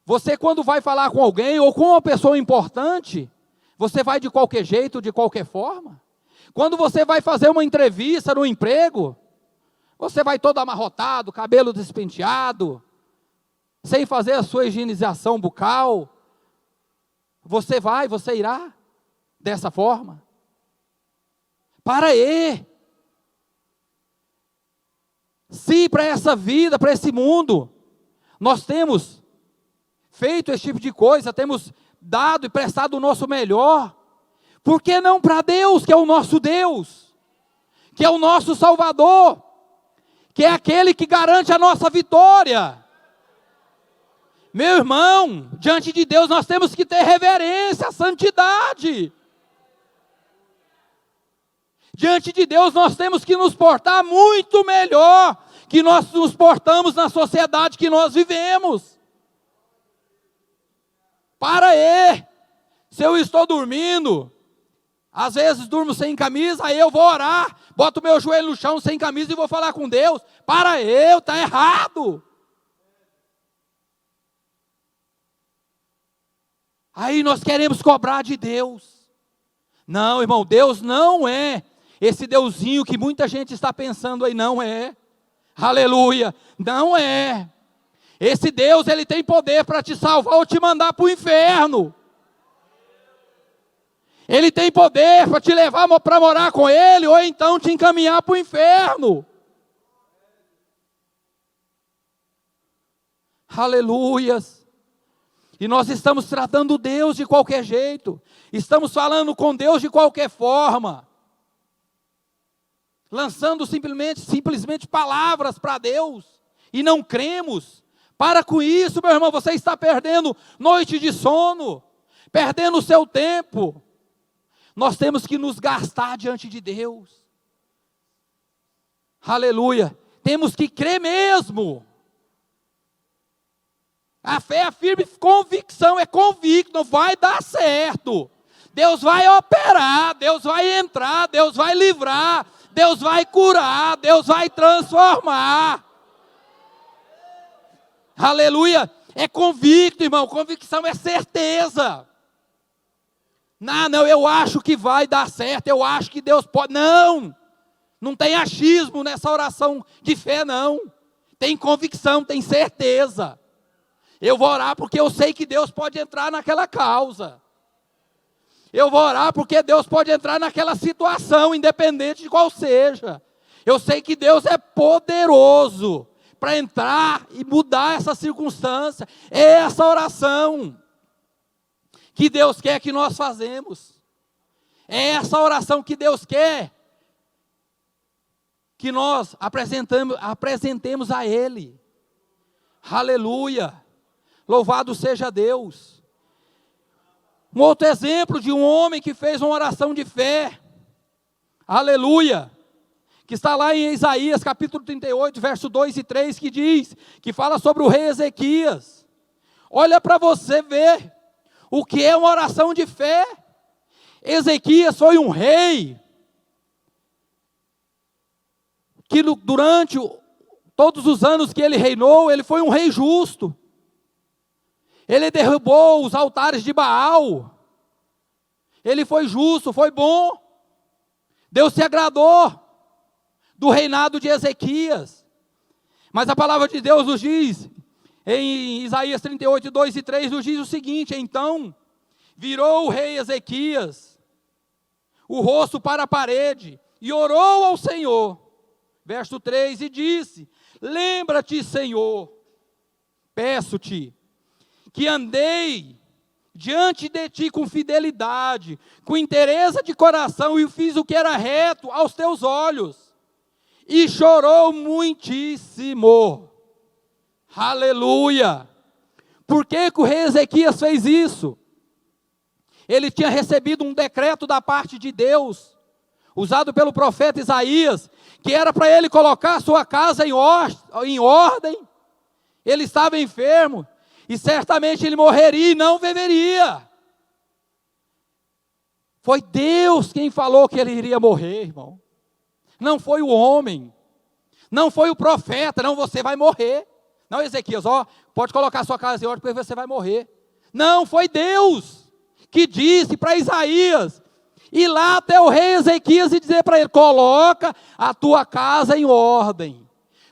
Você quando vai falar com alguém ou com uma pessoa importante, você vai de qualquer jeito, de qualquer forma? Quando você vai fazer uma entrevista no emprego, você vai todo amarrotado, cabelo despenteado, sem fazer a sua higienização bucal. Você irá dessa forma? Para aí. Se para essa vida, para esse mundo, nós temos feito esse tipo de coisa, temos dado e prestado o nosso melhor, por que não para Deus, que é o nosso Deus, que é o nosso Salvador, que é aquele que garante a nossa vitória? Meu irmão, diante de Deus nós temos que ter reverência, santidade. Diante de Deus nós temos que nos portar muito melhor que nós nos portamos na sociedade que nós vivemos. Para aí, se eu estou dormindo, às vezes durmo sem camisa, aí eu vou orar, boto o meu joelho no chão sem camisa e vou falar com Deus. Para aí, está errado. Aí nós queremos cobrar de Deus. Não, irmão, Deus não é esse Deusinho que muita gente está pensando aí, não é. Aleluia, não é. Esse Deus, Ele tem poder para te salvar ou te mandar para o inferno. Ele tem poder para te levar para morar com Ele, ou então te encaminhar para o inferno. Aleluias. E nós estamos tratando Deus de qualquer jeito. Estamos falando com Deus de qualquer forma. Lançando simplesmente palavras para Deus. E não cremos. Para com isso, meu irmão, você está perdendo noite de sono. Perdendo o seu tempo. Nós temos que nos gastar diante de Deus. Aleluia. Temos que crer mesmo. A fé é a firme convicção, é convicto, não vai dar certo. Deus vai operar, Deus vai entrar, Deus vai livrar, Deus vai curar, Deus vai transformar. Aleluia. É convicto, irmão, convicção é certeza. Não, eu acho que vai dar certo, eu acho que Deus pode. Não tem achismo nessa oração de fé, não. Tem convicção, tem certeza. Eu vou orar porque eu sei que Deus pode entrar naquela causa. Eu vou orar porque Deus pode entrar naquela situação, independente de qual seja. Eu sei que Deus é poderoso para entrar e mudar essa circunstância. É essa oração que Deus quer que nós fazemos. É essa oração que Deus quer que nós apresentemos a Ele. Aleluia. Louvado seja Deus. Um outro exemplo de um homem que fez uma oração de fé. Aleluia. Que está lá em Isaías capítulo 38, verso 2 e 3, que diz, que fala sobre o rei Ezequias. Olha para você ver o que é uma oração de fé. Ezequias foi um rei que durante todos os anos que ele reinou, ele foi um rei justo. Ele derrubou os altares de Baal. Ele foi justo, foi bom. Deus se agradou do reinado de Ezequias. Mas a palavra de Deus nos diz, em Isaías 38, 2 e 3, nos diz o seguinte: então virou o rei Ezequias o rosto para a parede e orou ao Senhor. Verso 3, e disse: lembra-te, Senhor, peço-te, que andei diante de ti com fidelidade, com inteireza de coração, e fiz o que era reto aos teus olhos. E chorou muitíssimo. Aleluia. Por que o rei Ezequias fez isso? Ele tinha recebido um decreto da parte de Deus, usado pelo profeta Isaías, que era para ele colocar a sua casa em ordem. Ele estava enfermo, e certamente ele morreria e não viveria. Foi Deus quem falou que ele iria morrer, irmão. Não foi o homem. Não foi o profeta. Não, você vai morrer. Não, Ezequias, pode colocar a sua casa em ordem porque você vai morrer. Não, foi Deus que disse para Isaías ir lá até o rei Ezequias e dizer para ele: coloca a tua casa em ordem,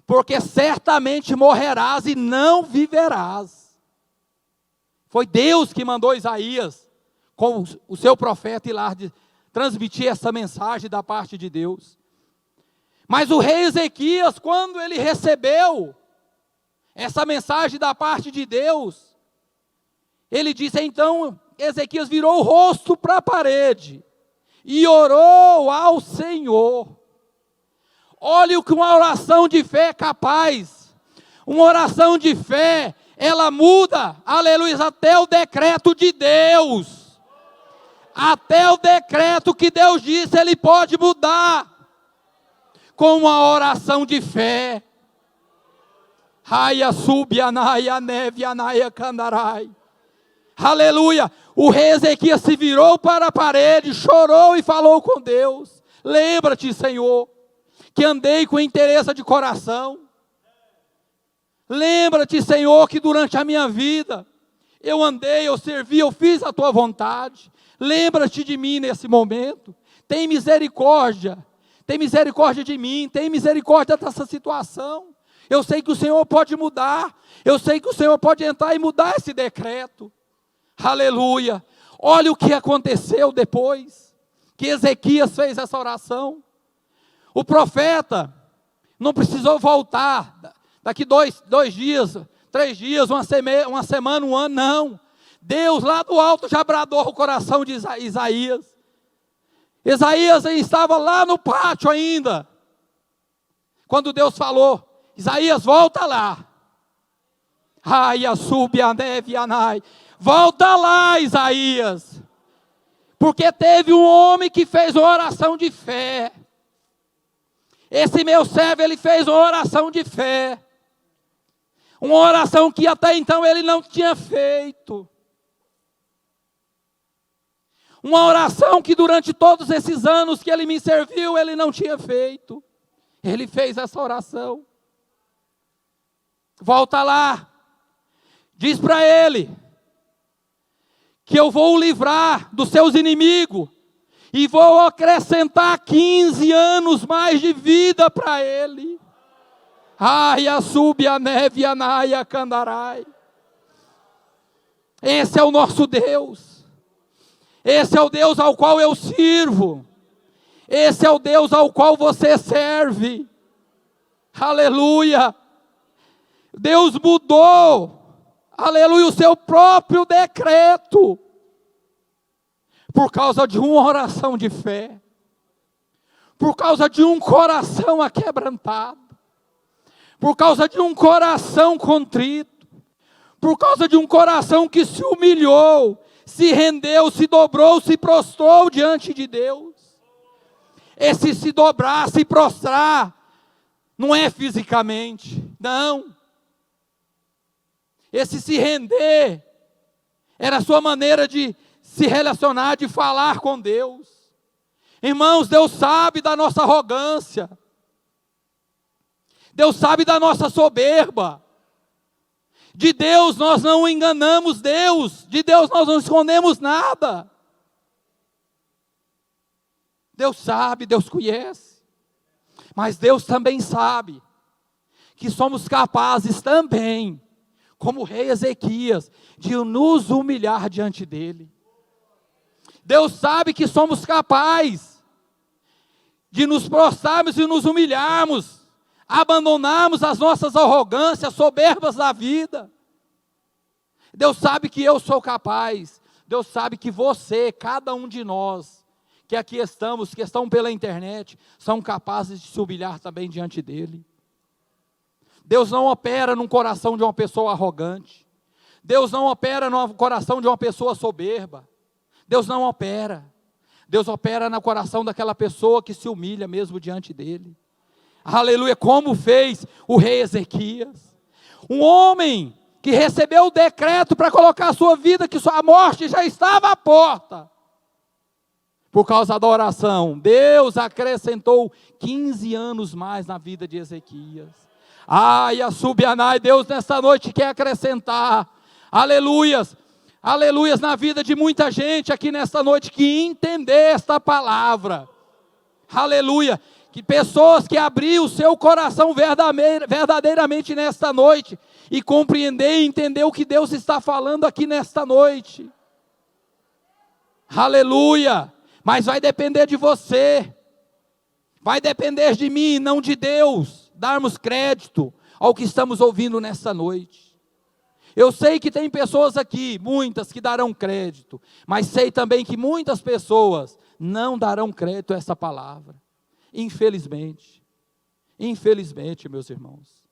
porque certamente morrerás e não viverás. Foi Deus que mandou Isaías, com o seu profeta, ir lá transmitir essa mensagem da parte de Deus. Mas o rei Ezequias, quando ele recebeu essa mensagem da parte de Deus, ele disse, então Ezequias virou o rosto para a parede e orou ao Senhor. Olha o que uma oração de fé é capaz. Uma oração de fé, ela muda, aleluia, até o decreto de Deus. Até o decreto que Deus disse, Ele pode mudar. Com uma oração de fé. Raia subianaia neve anaia candarai. Aleluia. O rei Ezequias se virou para a parede, chorou e falou com Deus. Lembra-te, Senhor, que andei com interesse de coração. Lembra-te, Senhor, que durante a minha vida, eu andei, eu servi, eu fiz a tua vontade. Lembra-te de mim nesse momento. Tem misericórdia de mim, tem misericórdia dessa situação. Eu sei que o Senhor pode mudar. Eu sei que o Senhor pode entrar e mudar esse decreto. Aleluia. Olha o que aconteceu depois que Ezequias fez essa oração. O profeta não precisou voltar daqui dois dias, 3 dias, uma semana, um ano, não. Deus lá do alto já bradou o coração de Isaías. Isaías estava lá no pátio ainda, quando Deus falou: Isaías, volta lá. Ai, a sube a neve, anai. Volta lá, Isaías. Porque teve um homem que fez uma oração de fé. Esse meu servo, ele fez uma oração de fé. Uma oração que até então ele não tinha feito. Uma oração que durante todos esses anos que ele me serviu, ele não tinha feito. Ele fez essa oração. Volta lá. Diz para ele que eu vou o livrar dos seus inimigos e vou acrescentar 15 anos mais de vida para ele. Ai, a sube a neve, a naia, candarai. Esse é o nosso Deus. Esse é o Deus ao qual eu sirvo. Esse é o Deus ao qual você serve. Aleluia. Deus mudou, aleluia, o seu próprio decreto. Por causa de uma oração de fé. Por causa de um coração aquebrantado. Por causa de um coração contrito. Por causa de um coração que se humilhou, se rendeu, se dobrou, se prostrou diante de Deus. Esse se dobrar, se prostrar, não é fisicamente, não. Esse se render, era a sua maneira de se relacionar, de falar com Deus. Irmãos, Deus sabe da nossa arrogância. Deus sabe da nossa soberba. De Deus nós não enganamos Deus. De Deus nós não escondemos nada. Deus sabe, Deus conhece. Mas Deus também sabe que somos capazes também, como o rei Ezequias, de nos humilhar diante dele. Deus sabe que somos capazes de nos prostrarmos e nos humilharmos, abandonarmos as nossas arrogâncias, soberbas da vida. Deus sabe que eu sou capaz. Deus sabe que você, cada um de nós, que aqui estamos, que estão pela internet, são capazes de se humilhar também diante dele. Deus não opera no coração de uma pessoa arrogante. Deus não opera no coração de uma pessoa soberba. Deus não opera. Deus opera no coração daquela pessoa que se humilha mesmo diante dele. Aleluia, como fez o rei Ezequias. Um homem que recebeu o decreto para colocar a sua vida, que sua morte já estava à porta. Por causa da oração, Deus acrescentou 15 anos mais na vida de Ezequias. Ai, a subianai, Deus nessa noite quer acrescentar, aleluias, aleluias, na vida de muita gente aqui nesta noite que entender esta palavra, aleluia, que pessoas que abriram o seu coração verdadeiramente nesta noite, e compreender e entender o que Deus está falando aqui nesta noite, aleluia, mas vai depender de você, vai depender de mim, não de Deus, darmos crédito ao que estamos ouvindo nesta noite. Eu sei que tem pessoas aqui, muitas que darão crédito, mas sei também que muitas pessoas não darão crédito a essa palavra, infelizmente, meus irmãos.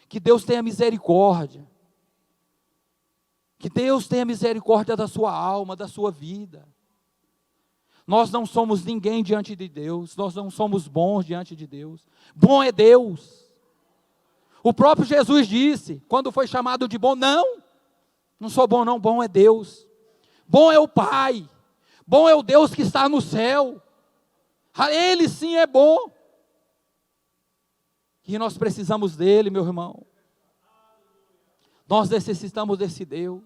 Que Deus tenha misericórdia, que Deus tenha misericórdia da sua alma, da sua vida. Nós não somos ninguém diante de Deus, nós não somos bons diante de Deus. Bom é Deus. O próprio Jesus disse, quando foi chamado de bom, não sou bom não, bom é Deus. Bom é o Pai, bom é o Deus que está no céu. Ele sim é bom. E nós precisamos dele, meu irmão. Nós necessitamos desse Deus.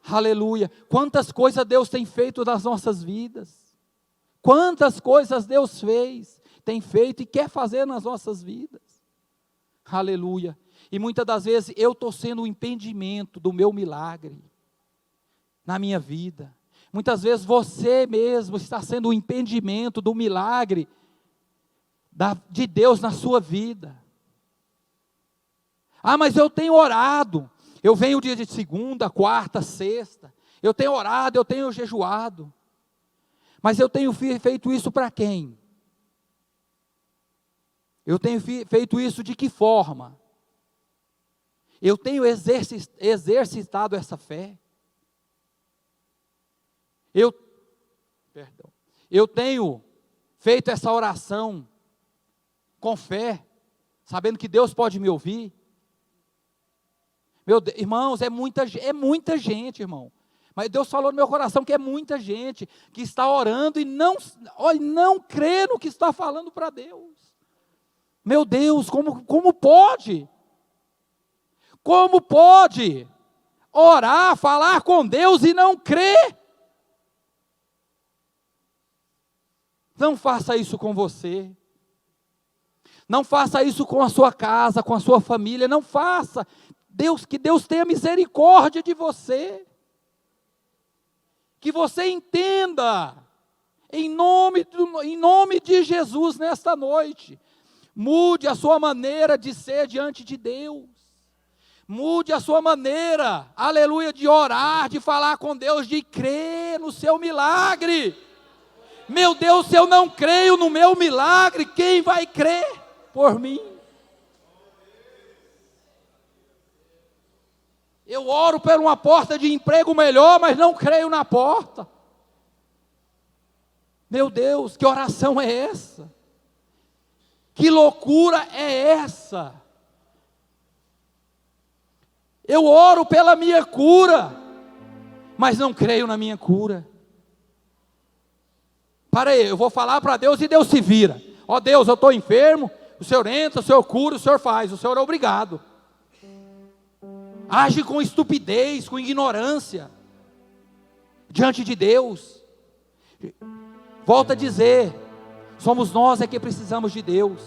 Aleluia. Quantas coisas Deus tem feito nas nossas vidas. Quantas coisas Deus fez, tem feito e quer fazer nas nossas vidas. Aleluia. E muitas das vezes eu estou sendo o impedimento do meu milagre na minha vida. Muitas vezes você mesmo está sendo o impedimento do milagre de Deus na sua vida. Ah, mas eu tenho orado. Eu venho dia de segunda, quarta, sexta. Eu tenho orado, eu tenho jejuado. Mas eu tenho feito isso para quem? Eu tenho feito isso de que forma? Eu tenho exercitado essa fé? Eu tenho feito essa oração com fé, sabendo que Deus pode me ouvir? Meu Deus, irmãos, é muita gente, irmão. Mas Deus falou no meu coração que é muita gente que está orando e não crê no que está falando para Deus. Meu Deus, como pode? Como pode orar, falar com Deus e não crer? Não faça isso com você. Não faça isso com a sua casa, com a sua família. Não faça. Que Deus tenha misericórdia de você. Que você entenda, em nome de Jesus, nesta noite. Mude a sua maneira de ser diante de Deus. Mude a sua maneira, aleluia, de orar, de falar com Deus, de crer no seu milagre. Meu Deus, se eu não creio no meu milagre, quem vai crer por mim? Eu oro por uma porta de emprego melhor, mas não creio na porta. Meu Deus, que oração é essa? Que loucura é essa? Eu oro pela minha cura, mas não creio na minha cura. Para aí, eu vou falar para Deus e Deus se vira. Ó Deus, eu estou enfermo, o Senhor entra, o Senhor cura, o Senhor faz, o Senhor é obrigado. Age com estupidez, com ignorância, diante de Deus. Volto a dizer, somos nós que precisamos de Deus.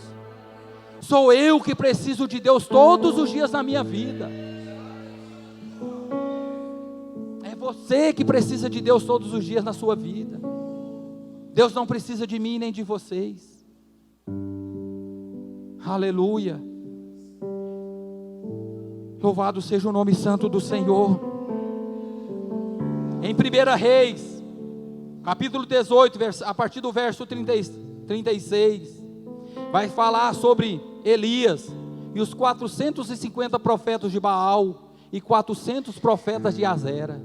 Sou eu que preciso de Deus todos os dias na minha vida. É você que precisa de Deus todos os dias na sua vida. Deus não precisa de mim nem de vocês. Aleluia. Louvado seja o nome santo do Senhor. Em 1 Reis, capítulo 18, a partir do verso 36, vai falar sobre Elias e os 450 profetas de Baal e 400 profetas de Azera.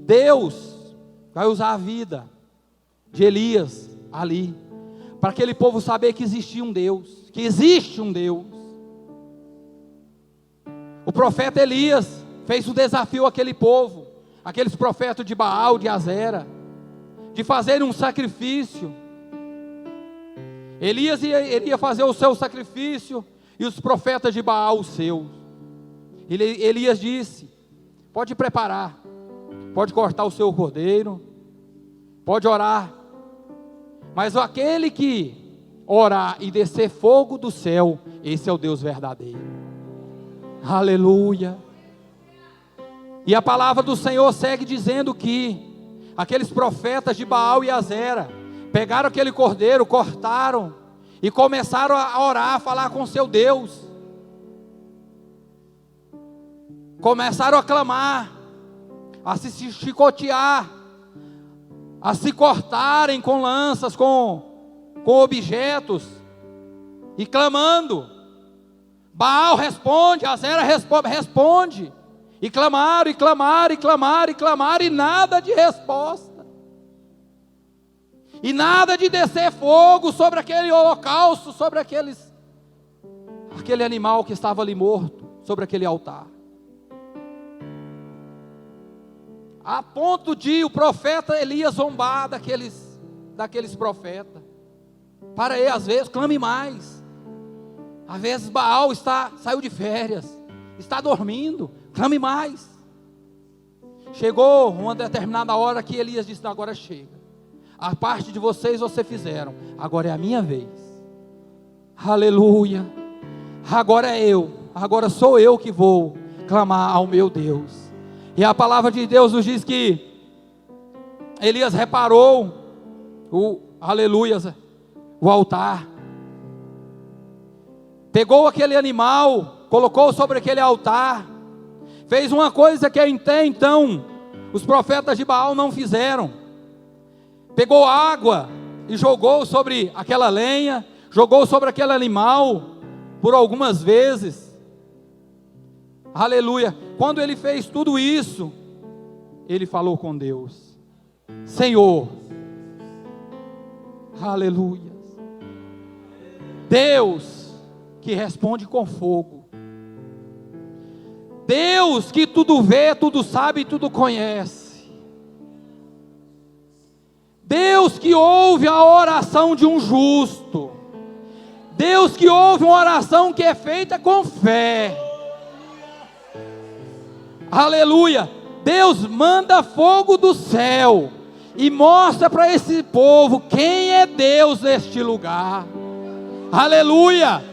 Deus vai usar a vida de Elias ali, para aquele povo saber que existia um Deus, que existe um Deus. O profeta Elias fez um desafio àquele povo, aqueles profetas de Baal, de Azera, de fazerem um sacrifício. Elias iria fazer o seu sacrifício, e os profetas de Baal o seu. Elias disse: pode preparar, pode cortar o seu cordeiro, pode orar, mas aquele que orar e descer fogo do céu, esse é o Deus verdadeiro. Aleluia. E a palavra do Senhor segue dizendo que aqueles profetas de Baal e Azera pegaram aquele cordeiro, cortaram e começaram a orar, a falar com seu Deus. Começaram a clamar, a se chicotear, a se cortarem com lanças, com objetos, e clamando. Baal responde, Azera responde, e clamaram, e clamaram, e clamaram, e clamaram, e nada de resposta, e nada de descer fogo sobre aquele holocausto, sobre aquele animal que estava ali morto, sobre aquele altar. A ponto de o profeta Elias zombar daqueles profetas. Para aí, às vezes, clame mais. Às vezes Baal saiu de férias, está dormindo, clame mais. Chegou uma determinada hora que Elias disse: agora chega. A parte de vocês fizeram, agora é a minha vez. Aleluia. Agora é eu, agora sou eu que vou clamar ao meu Deus. E a palavra de Deus nos diz que Elias reparou o altar, pegou aquele animal, colocou sobre aquele altar, fez uma coisa que até então os profetas de Baal não fizeram. Pegou água e jogou sobre aquela lenha, jogou sobre aquele animal por algumas vezes. Aleluia. Quando ele fez tudo isso, ele falou com Deus: Senhor, aleluia, Deus que responde com fogo, Deus que tudo vê, tudo sabe e tudo conhece, Deus que ouve a oração de um justo, Deus que ouve uma oração que é feita com fé, aleluia. Deus manda fogo do céu e mostra para esse povo quem é Deus neste lugar, aleluia.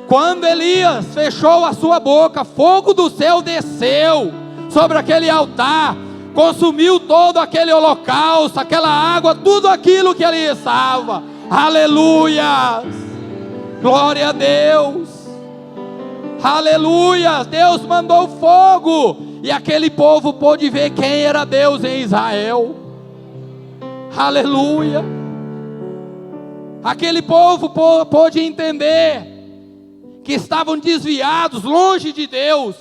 Quando Elias fechou a sua boca, fogo do céu desceu sobre aquele altar, consumiu todo aquele holocausto, aquela água, tudo aquilo que ali estava, aleluia, glória a Deus, aleluia. Deus mandou fogo, e aquele povo pôde ver quem era Deus em Israel, aleluia. Aquele povo pôde entender que estavam desviados, longe de Deus,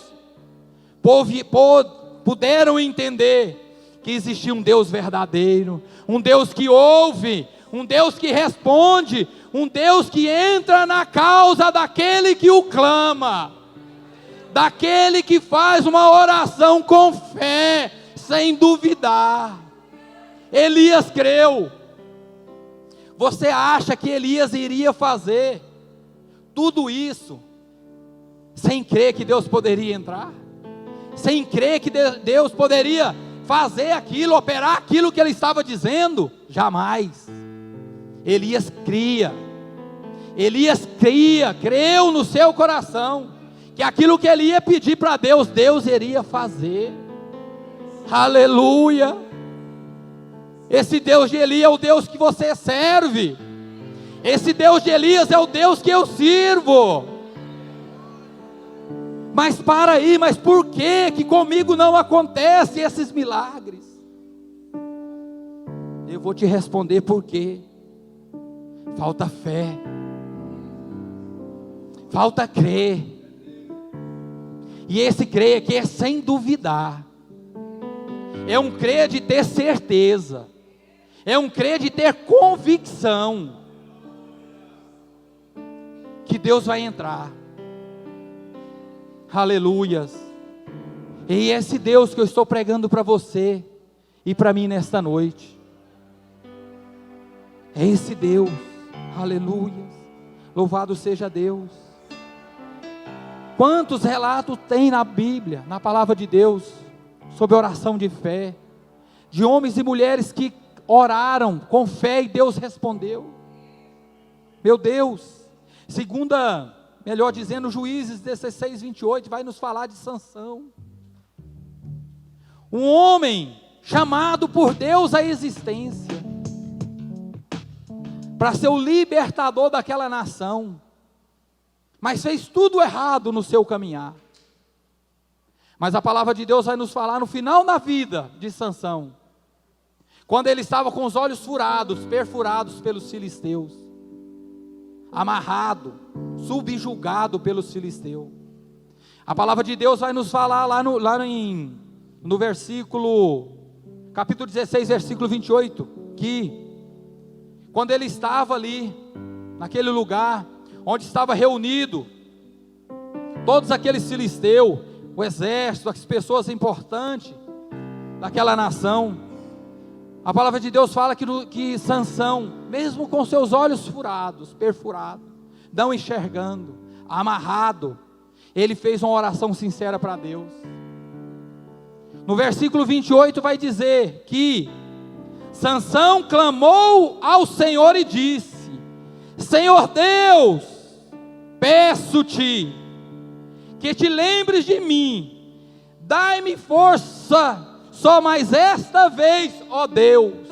puderam entender que existia um Deus verdadeiro, um Deus que ouve, um Deus que responde, um Deus que entra na causa daquele que o clama, daquele que faz uma oração com fé, sem duvidar. Elias creu. Você acha que Elias iria fazer tudo isso sem crer que Deus poderia entrar? Sem crer que Deus poderia fazer aquilo, operar aquilo que ele estava dizendo? Jamais. Elias cria. Elias creu no seu coração que aquilo que ele ia pedir para Deus, Deus iria fazer. Aleluia. Esse Deus de Elias é o Deus que você serve. Esse Deus de Elias é o Deus que eu sirvo. Mas para aí, mas por que comigo não acontecem esses milagres? Eu vou te responder por quê. Falta fé. Falta crer. E esse crer aqui é sem duvidar. É um crer de ter certeza. É um crer de ter convicção que Deus vai entrar. Aleluias. E esse Deus que eu estou pregando para você e para mim nesta noite, é esse Deus. Aleluias. Louvado seja Deus. Quantos relatos tem na Bíblia, na palavra de Deus, sobre oração de fé, de homens e mulheres que oraram com fé e Deus respondeu? Meu Deus. Segunda, melhor dizendo, Juízes 16, 28, vai nos falar de Sansão. Um homem chamado por Deus à existência, para ser o libertador daquela nação, mas fez tudo errado no seu caminhar. Mas a palavra de Deus vai nos falar no final da vida de Sansão, quando ele estava com os olhos furados, perfurados pelos filisteus, amarrado, subjugado pelos filisteus. A palavra de Deus vai nos falar lá no versículo, capítulo 16, versículo 28, que quando ele estava ali, naquele lugar, onde estava reunido todos aqueles filisteus, o exército, as pessoas importantes daquela nação, a palavra de Deus fala que Sansão, mesmo com seus olhos furados, perfurados, não enxergando, amarrado, ele fez uma oração sincera para Deus. No versículo 28 vai dizer que Sansão clamou ao Senhor e disse: Senhor Deus, peço-te que te lembres de mim, dai-me força só mais esta vez, ó Deus.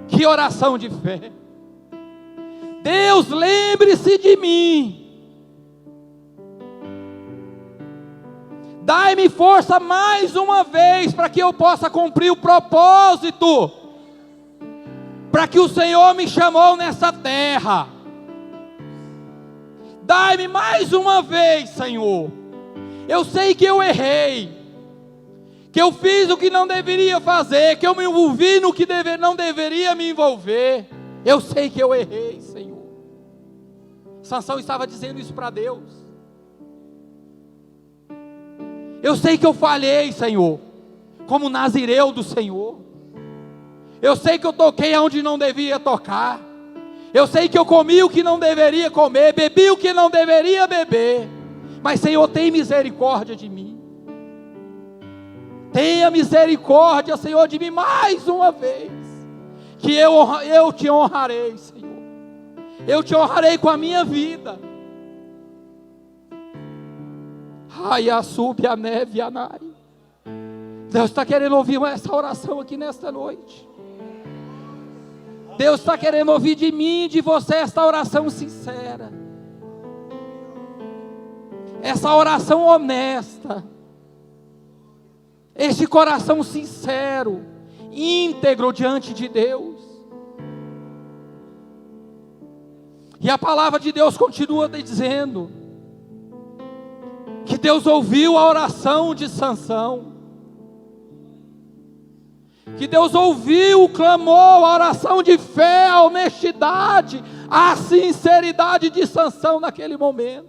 Que oração de fé! Deus, lembre-se de mim, dai-me força mais uma vez, para que eu possa cumprir o propósito, para que o Senhor me chamou nessa terra. Dai-me mais uma vez, Senhor. Eu sei que eu errei, que eu fiz o que não deveria fazer, que eu me envolvi no que não deveria me envolver. Eu sei que eu errei, Senhor. Sansão estava dizendo isso para Deus. Eu sei que eu falhei, Senhor, como nazireu do Senhor. Eu sei que eu toquei aonde não devia tocar. Eu sei que eu comi o que não deveria comer, bebi o que não deveria beber. Mas, Senhor, tem misericórdia de mim. Tenha misericórdia, Senhor, de mim mais uma vez, que eu te honrarei, Senhor. Eu te honrarei com a minha vida. Ai, a sube a neve, anai. Deus está querendo ouvir essa oração aqui nesta noite. Deus está querendo ouvir de mim, de você, esta oração sincera, essa oração honesta, este coração sincero, íntegro diante de Deus. E a palavra de Deus continua dizendo que Deus ouviu a oração de Sansão, que Deus ouviu o clamor, a oração de fé, a honestidade, a sinceridade de Sansão naquele momento.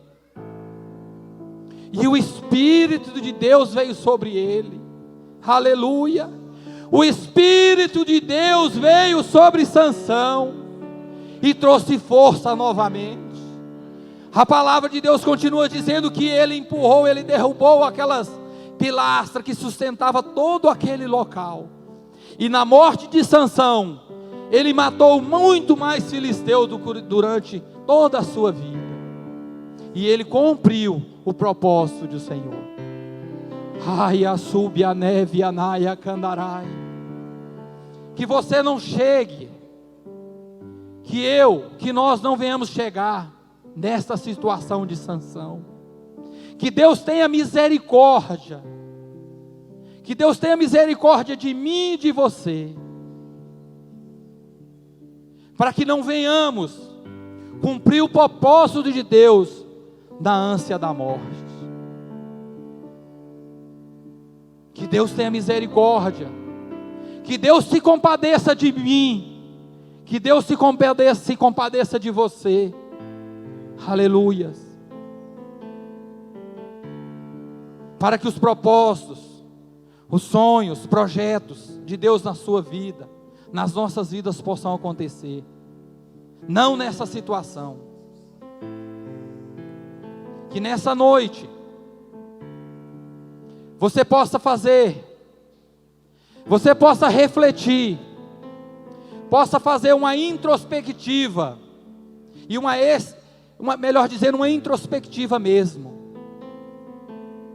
E o Espírito de Deus veio sobre ele. Aleluia! O Espírito de Deus veio sobre Sansão e trouxe força novamente. A palavra de Deus continua dizendo que ele empurrou, ele derrubou aquelas pilastras que sustentava todo aquele local. E na morte de Sansão, ele matou muito mais filisteus durante toda a sua vida. E ele cumpriu o propósito do Senhor. Ai, a sube a neve, anai, a candarai. Que você não chegue, que nós não venhamos chegar nesta situação de Sansão. Que Deus tenha misericórdia. Que Deus tenha misericórdia de mim e de você, para que não venhamos cumprir o propósito de Deus na ânsia da morte. Que Deus tenha misericórdia, que Deus se compadeça de mim, que Deus se compadeça de você. Aleluias. Para que os propósitos, os sonhos, os projetos de Deus na sua vida, nas nossas vidas possam acontecer. Não nessa situação. Que nessa noite você possa refletir, possa fazer uma introspectiva, e melhor dizendo, uma introspectiva mesmo,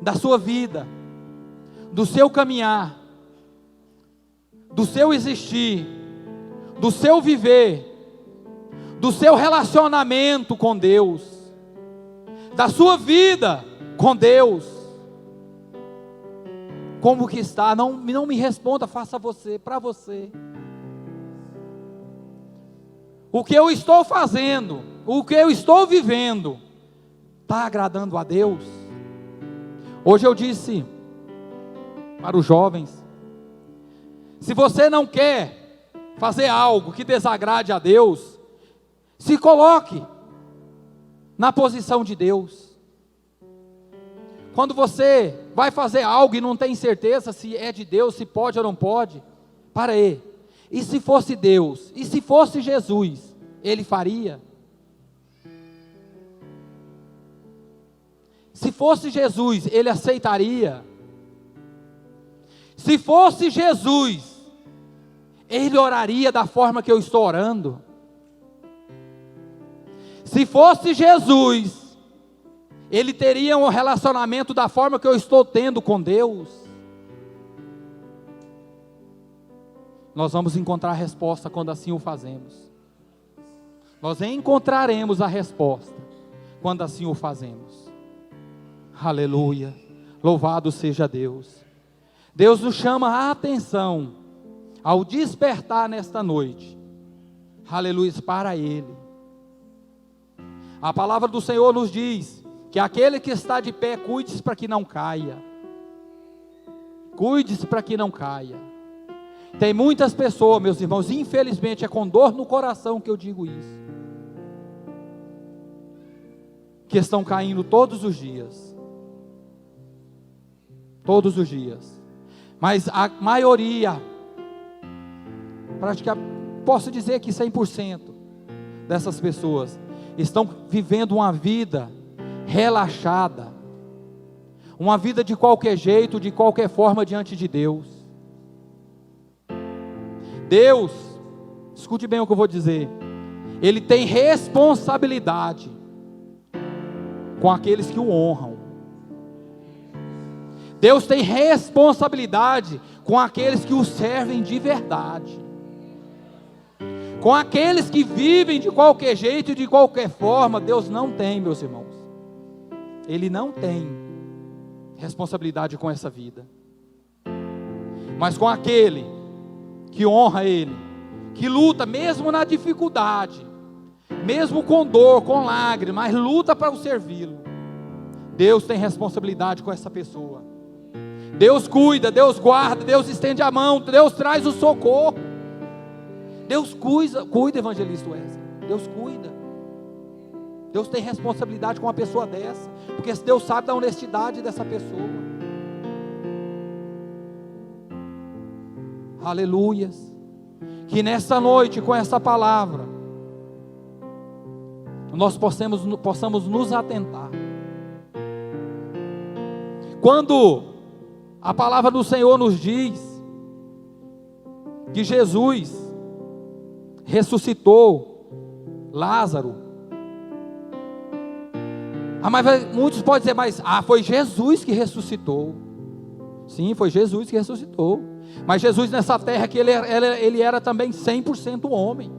da sua vida, do seu caminhar, do seu existir, do seu viver, do seu relacionamento com Deus, da sua vida com Deus. Como que está? Não me responda, faça você, para você. O que eu estou fazendo, o que eu estou vivendo, está agradando a Deus? Hoje eu disse para os jovens: se você não quer fazer algo que desagrade a Deus, se coloque na posição de Deus. Quando você vai fazer algo e não tem certeza se é de Deus, se pode ou não pode, para aí. E se fosse Deus, e se fosse Jesus, Ele faria? Se fosse Jesus, Ele aceitaria? Se fosse Jesus, ele oraria da forma que eu estou orando? Se fosse Jesus, ele teria um relacionamento da forma que eu estou tendo com Deus? Nós vamos encontrar a resposta quando assim o fazemos. Nós encontraremos a resposta quando assim o fazemos. Aleluia, louvado seja Deus. Deus nos chama a atenção ao despertar nesta noite, aleluia, para Ele. A palavra do Senhor nos diz que aquele que está de pé, cuide-se para que não caia. Cuide-se para que não caia. Tem muitas pessoas, meus irmãos, infelizmente é com dor no coração que eu digo isso, que estão caindo todos os dias. Todos os dias. Mas a maioria, praticamente, posso dizer que 100% dessas pessoas estão vivendo uma vida relaxada, uma vida de qualquer jeito, de qualquer forma diante de Deus. Deus, escute bem o que eu vou dizer, Ele tem responsabilidade com aqueles que o honram. Deus tem responsabilidade com aqueles que o servem de verdade. Com aqueles que vivem de qualquer jeito e de qualquer forma, Deus não tem, meus irmãos. Ele não tem responsabilidade com essa vida. Mas com aquele que honra Ele, que luta mesmo na dificuldade, mesmo com dor, com lágrimas, mas luta para o servi-lo. Deus tem responsabilidade com essa pessoa. Deus cuida, Deus guarda, Deus estende a mão, Deus traz o socorro. Deus cuida, evangelista Wesley. Deus cuida. Deus tem responsabilidade com uma pessoa dessa, porque Deus sabe da honestidade dessa pessoa. Aleluias. Que nessa noite, com essa palavra, nós possamos nos atentar. Quando a palavra do Senhor nos diz que Jesus ressuscitou Lázaro, mas muitos podem dizer, mas foi Jesus que ressuscitou. Sim, foi Jesus que ressuscitou. Mas Jesus nessa terra que ele era também 100% homem.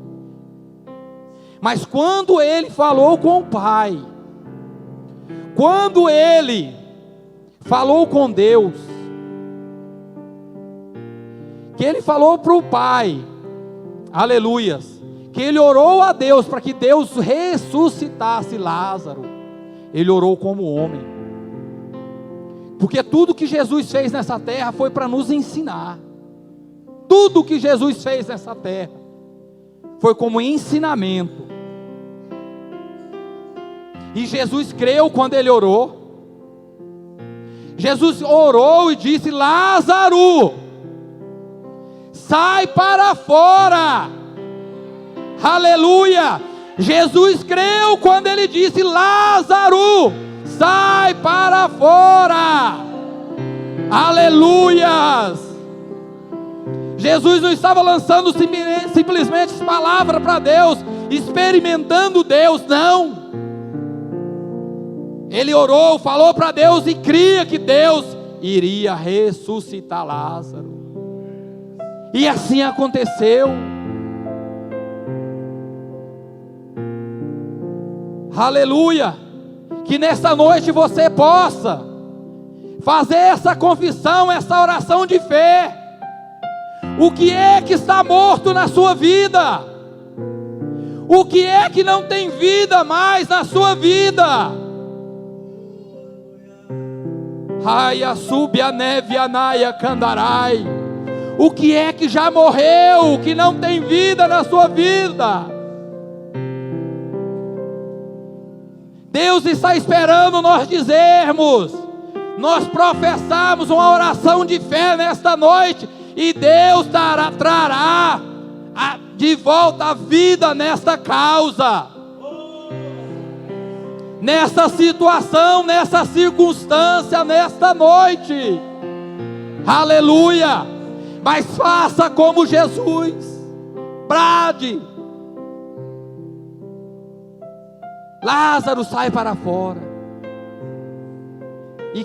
Mas quando ele falou com o Pai, quando ele falou com Deus, que ele falou para o Pai, aleluias, que ele orou a Deus para que Deus ressuscitasse Lázaro, ele orou como homem, porque tudo que Jesus fez nessa terra foi para nos ensinar. Tudo que Jesus fez nessa terra foi como ensinamento. E Jesus creu quando ele orou. Jesus orou e disse: Lázaro, sai para fora. Aleluia. Jesus creu quando ele disse: Lázaro, sai para fora. Aleluias. Jesus não estava lançando simplesmente palavra para Deus, experimentando Deus, não. Ele orou, falou para Deus e cria que Deus iria ressuscitar Lázaro. E assim aconteceu. Aleluia. Que nesta noite você possa fazer essa confissão, essa oração de fé. O que é que está morto na sua vida? O que é que não tem vida mais na sua vida? Raia, sube a neve, anaia, candarai. O que é que já morreu, que não tem vida na sua vida? Deus está esperando nós dizermos, nós professarmos uma oração de fé nesta noite, e Deus trará de volta a vida nesta causa, nessa situação, nessa circunstância, nesta noite. Aleluia. mas faça como Jesus, brade: Lázaro, sai para fora, e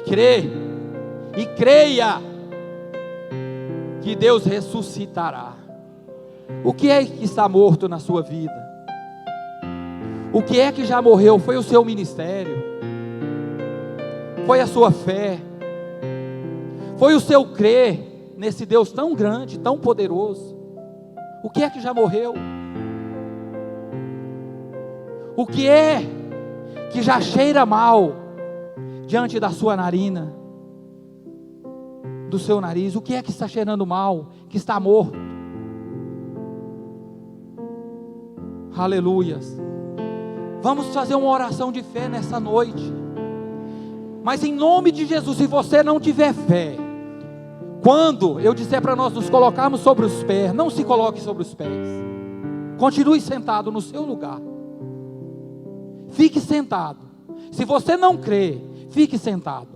creia que Deus ressuscitará. O que é que está morto na sua vida? O que é que já morreu? Foi o seu ministério, foi a sua fé, foi o seu crer nesse Deus tão grande, tão poderoso. O que é que já morreu? O que é que já cheira mal diante da sua narina, do seu nariz? O que é que está cheirando mal, que está morto? Aleluias. Vamos fazer uma oração de fé nessa noite. Mas em nome de Jesus, se você não tiver fé, quando eu disser para nós nos colocarmos sobre os pés, não se coloque sobre os pés. Continue sentado no seu lugar. Fique sentado. Se você não crê, fique sentado.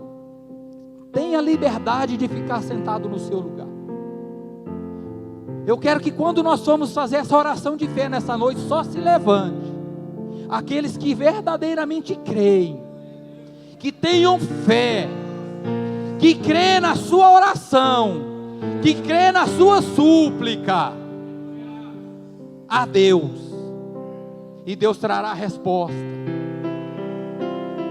Tenha liberdade de ficar sentado no seu lugar. Eu quero que quando nós formos fazer essa oração de fé nessa noite, só se levante aqueles que verdadeiramente creem, que tenham fé, que crê na sua oração, que crê na sua súplica a Deus, e Deus trará a resposta.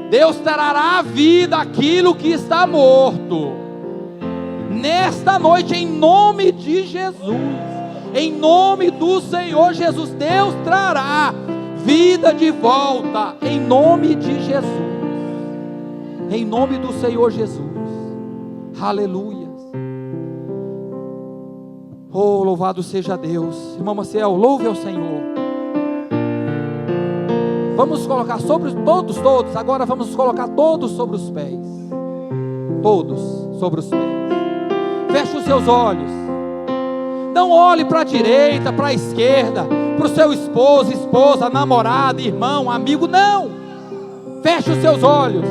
Deus trará à vida aquilo que está morto. Nesta noite, em nome de Jesus, em nome do Senhor Jesus, Deus trará vida de volta, em nome de Jesus, em nome do Senhor Jesus. Aleluia. Oh, louvado seja Deus. Irmão Maciel, louve ao Senhor. Vamos colocar sobre todos, agora vamos colocar todos sobre os pés. Todos sobre os pés. Feche os seus olhos. Não olhe para a direita, para a esquerda, para o seu esposo, esposa, namorado, irmão, amigo, não. Feche os seus olhos.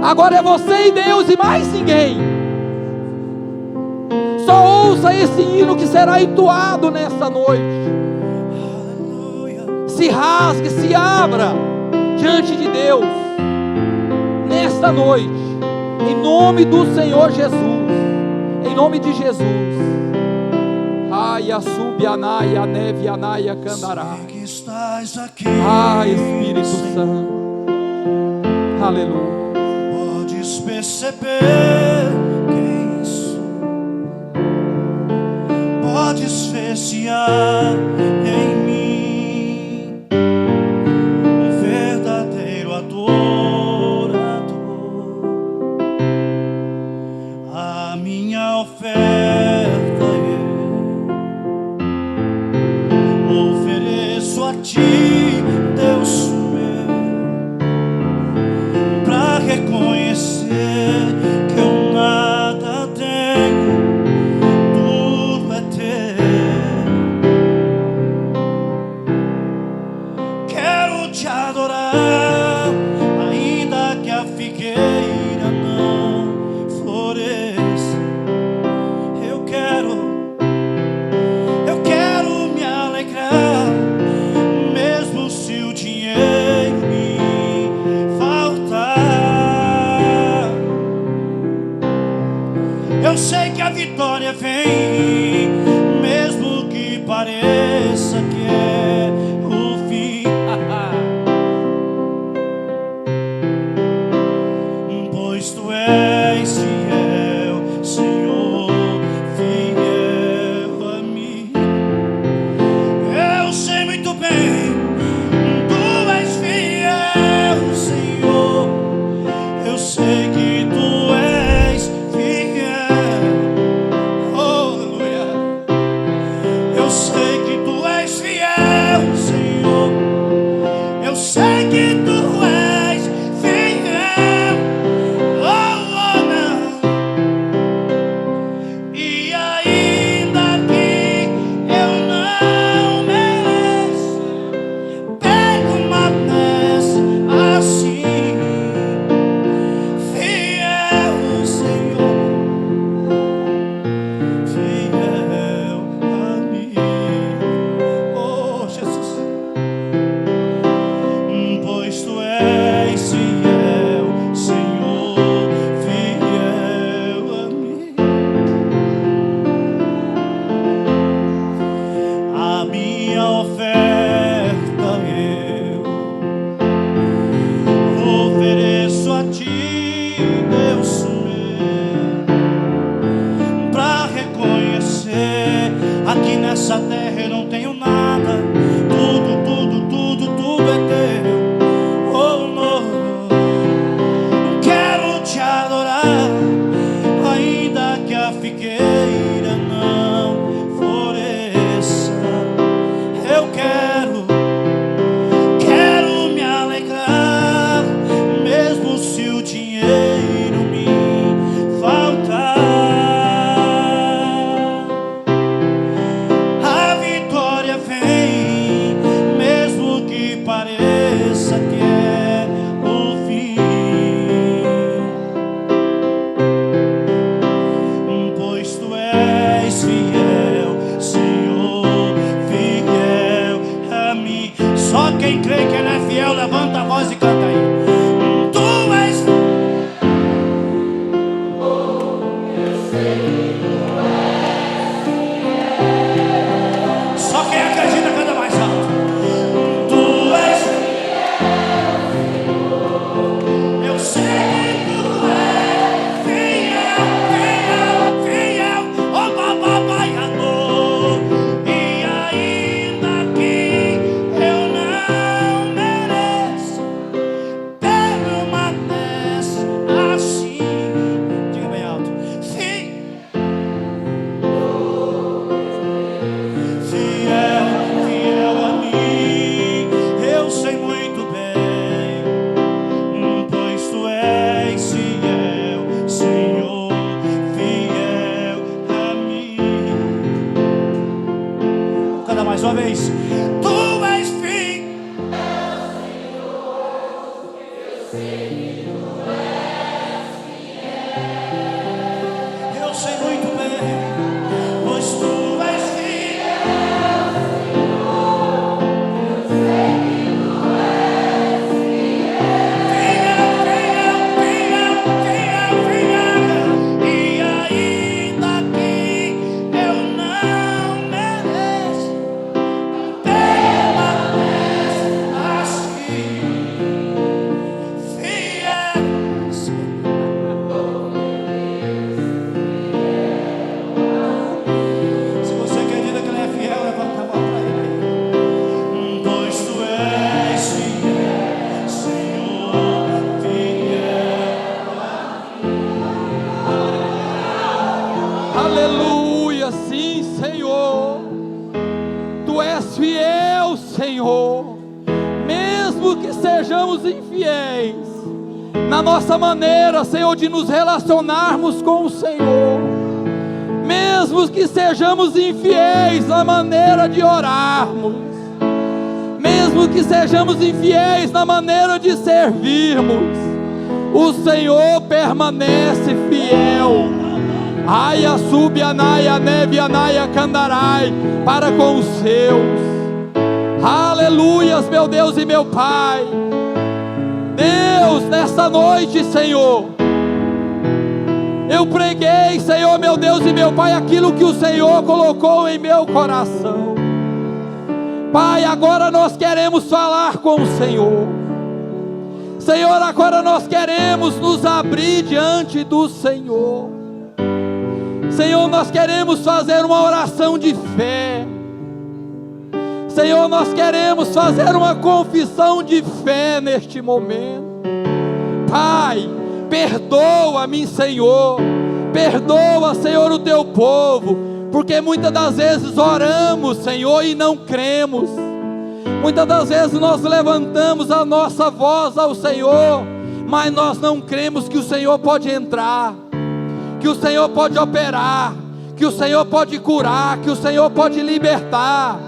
Agora é você e Deus e mais ninguém. Só ouça esse hino que será entoado nesta noite. Se rasgue, se abra diante de Deus nesta noite, em nome do Senhor Jesus, em nome de Jesus. Ai, a subianai, a neve, a naia, candará. Ai, Espírito Santo, aleluia. Podes perceber quem sou, podes ver-se-á em mim, um verdadeiro adorador. A minha oferta eu ofereço a ti, Deus meu, pra reconhecer que eu nada tenho, tudo é teu. Quero te adorar, ainda que a figueira não floresça. Eu quero me alegrar, mesmo se o dinheiro me faltar. Eu sei que a vitória vem, mesmo que pareça que é o fim. Pois tu és fiel, Senhor, fiel a mim. Eu sei muito bem, tu és fiel, Senhor. Eu sei que tu és fiel. Oh, aleluia. Eu sei que tu és que nessa terra eu não tenho nada, tudo, tudo, tudo, tudo é teu. Oh, não, quero te adorar, ainda que a figueira não floresça. Eu quero me alegrar, mesmo se o dinheiro me faltar. A vitória vem, mesmo que pareça que é o fim, pois tu és fiel, Senhor, fiel a mim. Só quem crê que Ele é fiel, levanta a voz e canta aí. Tu és. Só quem acredita canta mais alto. Tu és fiel. Eu sei que tu és fiel, fiel, fiel. Oh, papai, amor. E ainda que eu não mereço, permanece assim. Diga bem alto. Fiel, fiel a mim. Eu sei muito bem, pois tu és fiel, Senhor, fiel a mim. Canta mais uma vez. Tu és fiel. Eu sei muito bem, pois tu és fiel. Fiel, fiel, fiel, fiel. E ainda que eu não mereço, permanece assim. Fiel. Se você acredita que Ele é fiel, levanta a mão para Ele. Pois tu és fiel, Senhor, fiel. Aleluia, sim, Senhor. Tu és fiel, Senhor. Mesmo que sejamos infiéis na nossa maneira, Senhor, de nos relacionarmos com o Senhor, mesmo que sejamos infiéis na maneira de orarmos, mesmo que sejamos infiéis na maneira de servirmos, o Senhor permanece fiel. Aia sube anaia neve anaia candarai para com os seus. Aleluias, meu Deus e meu Pai. Deus, nesta noite, Senhor, eu preguei, Senhor, meu Deus e meu Pai, aquilo que o Senhor colocou em meu coração. Pai, agora nós queremos falar com o Senhor. Senhor, agora nós queremos nos abrir diante do Senhor. Senhor, nós queremos fazer uma oração de fé. Senhor, nós queremos fazer uma confissão de fé neste momento. Pai, perdoa-me, Senhor. Perdoa, Senhor, o teu povo, porque muitas das vezes oramos, Senhor, e não cremos. Muitas das vezes nós levantamos a nossa voz ao Senhor, mas nós não cremos que o Senhor pode entrar, que o Senhor pode operar, que o Senhor pode curar, que o Senhor pode libertar,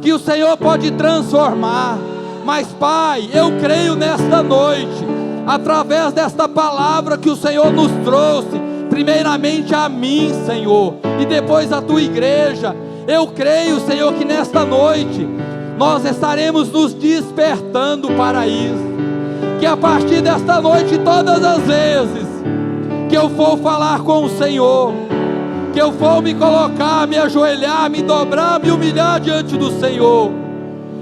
que o Senhor pode transformar. Mas Pai, eu creio nesta noite, através desta palavra que o Senhor nos trouxe, primeiramente a mim, Senhor, e depois a tua igreja. Eu creio, Senhor, que nesta noite nós estaremos nos despertando para isso, que a partir desta noite, todas as vezes que eu for falar com o Senhor, que eu for me colocar, me ajoelhar, me dobrar, me humilhar diante do Senhor,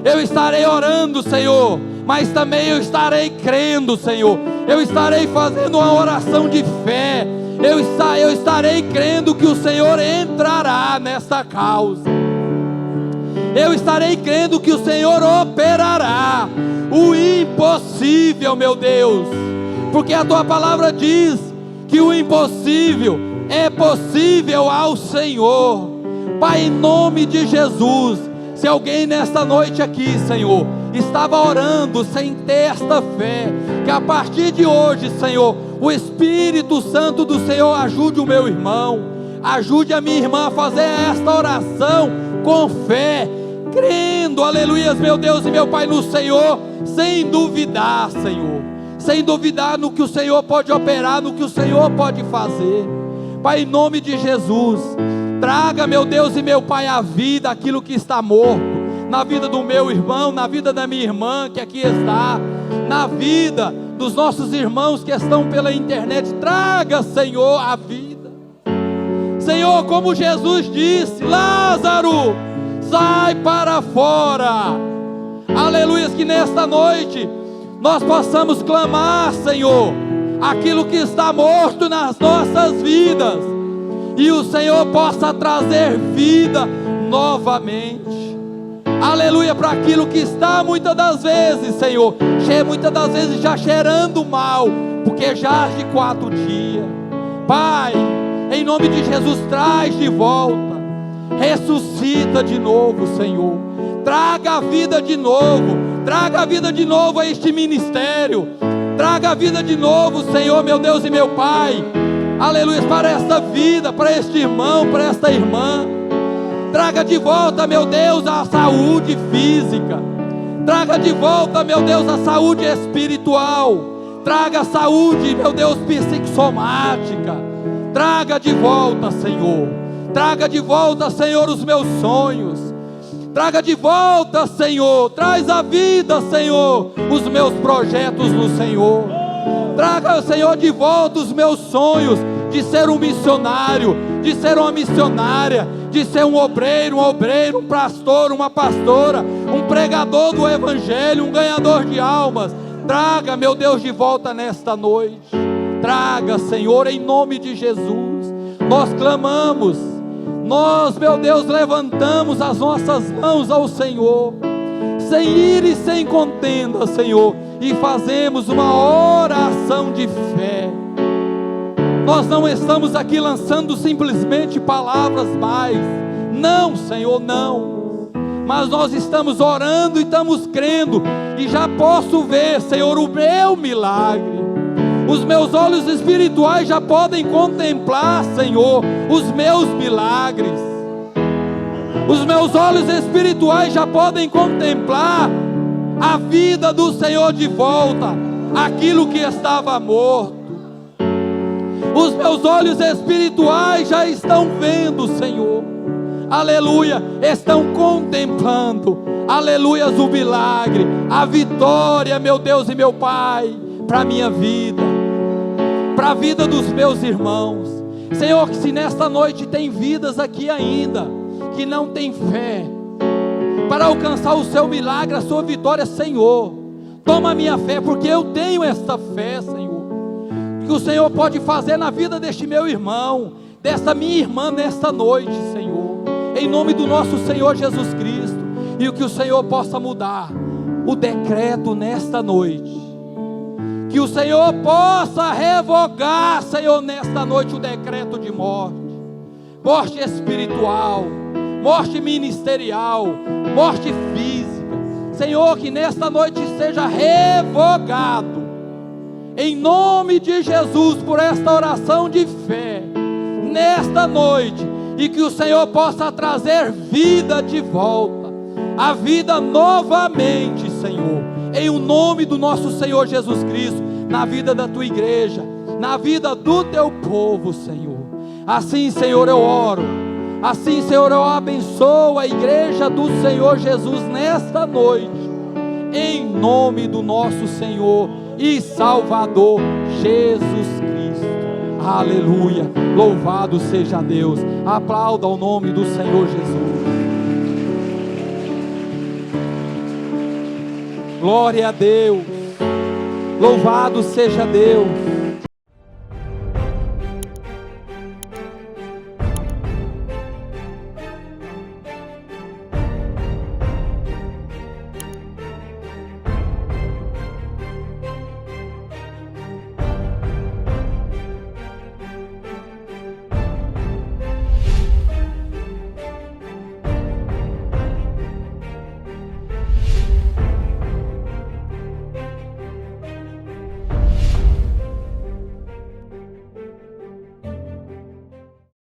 eu estarei orando, Senhor, mas também eu estarei crendo, Senhor. Eu estarei fazendo uma oração de fé. eu estarei crendo que o Senhor entrará nesta causa. Eu estarei crendo que o Senhor operará o impossível, meu Deus, porque a tua palavra diz que o impossível é possível ao Senhor. Pai, em nome de Jesus, se alguém nesta noite aqui, Senhor, estava orando sem ter esta fé, que a partir de hoje, Senhor, o Espírito Santo do Senhor ajude o meu irmão, ajude a minha irmã a fazer esta oração com fé, crendo, aleluias, meu Deus e meu Pai, no Senhor, sem duvidar, Senhor, sem duvidar no que o Senhor pode operar, no que o Senhor pode fazer. Pai, em nome de Jesus, traga, meu Deus e meu Pai, a vida, aquilo que está morto, na vida do meu irmão, na vida da minha irmã que aqui está, na vida dos nossos irmãos que estão pela internet. Traga, Senhor, a vida. Senhor, como Jesus disse: Lázaro, sai para fora. Aleluia, que nesta noite nós possamos clamar, Senhor, aquilo que está morto nas nossas vidas, e o Senhor possa trazer vida novamente. Aleluia, para aquilo que está muitas das vezes, Senhor, muitas das vezes já cheirando mal, porque já de 4 dias. Pai, em nome de Jesus, traz de volta, ressuscita de novo, Senhor, traga a vida de novo, traga a vida de novo a este ministério, traga a vida de novo, Senhor, meu Deus e meu Pai, aleluia, para esta vida, para este irmão, para esta irmã. Traga de volta, meu Deus, a saúde física, traga de volta, meu Deus, a saúde espiritual, traga a saúde, meu Deus, psicossomática, traga de volta, Senhor, traga de volta, Senhor, os meus sonhos, traga de volta, Senhor, traz a vida, Senhor, os meus projetos no Senhor, traga, Senhor, de volta os meus sonhos de ser um missionário, de ser uma missionária, de ser um obreiro, um pastor, uma pastora, um pregador do Evangelho, um ganhador de almas. Traga, meu Deus, de volta nesta noite. Traga, Senhor, em nome de Jesus. Nós clamamos, nós, meu Deus, levantamos as nossas mãos ao Senhor, sem ira e sem contenda, Senhor, e fazemos uma oração de fé. Nós não estamos aqui lançando simplesmente palavras mais, não, Senhor, não, mas nós estamos orando e estamos crendo, e já posso ver, Senhor, o meu milagre. Os meus olhos espirituais já podem contemplar, Senhor, os meus milagres. Os meus olhos espirituais já podem contemplar a vida do Senhor de volta, aquilo que estava morto. Os meus olhos espirituais já estão vendo, Senhor, aleluia, estão contemplando, aleluia, o milagre, a vitória, meu Deus e meu Pai, para a minha vida, para a vida dos meus irmãos. Senhor, que se nesta noite tem vidas aqui ainda, que não tem fé, para alcançar o seu milagre, a sua vitória, Senhor, toma a minha fé, porque eu tenho esta fé, Senhor, que o Senhor pode fazer na vida deste meu irmão, dessa minha irmã nesta noite, Senhor, em nome do nosso Senhor Jesus Cristo, e o que o Senhor possa mudar o decreto nesta noite, que o Senhor possa revogar, Senhor, nesta noite o decreto de morte, morte espiritual, morte ministerial, morte física, Senhor, que nesta noite seja revogado, em nome de Jesus, por esta oração de fé, nesta noite, e que o Senhor possa trazer vida de volta, a vida novamente, Senhor, em o nome do nosso Senhor Jesus Cristo, na vida da tua igreja, na vida do teu povo, Senhor. Assim, Senhor, eu oro, assim, Senhor, eu abençoo a igreja do Senhor Jesus nesta noite, em nome do nosso Senhor e Salvador Jesus Cristo. Aleluia, louvado seja Deus. Aplauda o nome do Senhor Jesus. Glória a Deus, louvado seja Deus.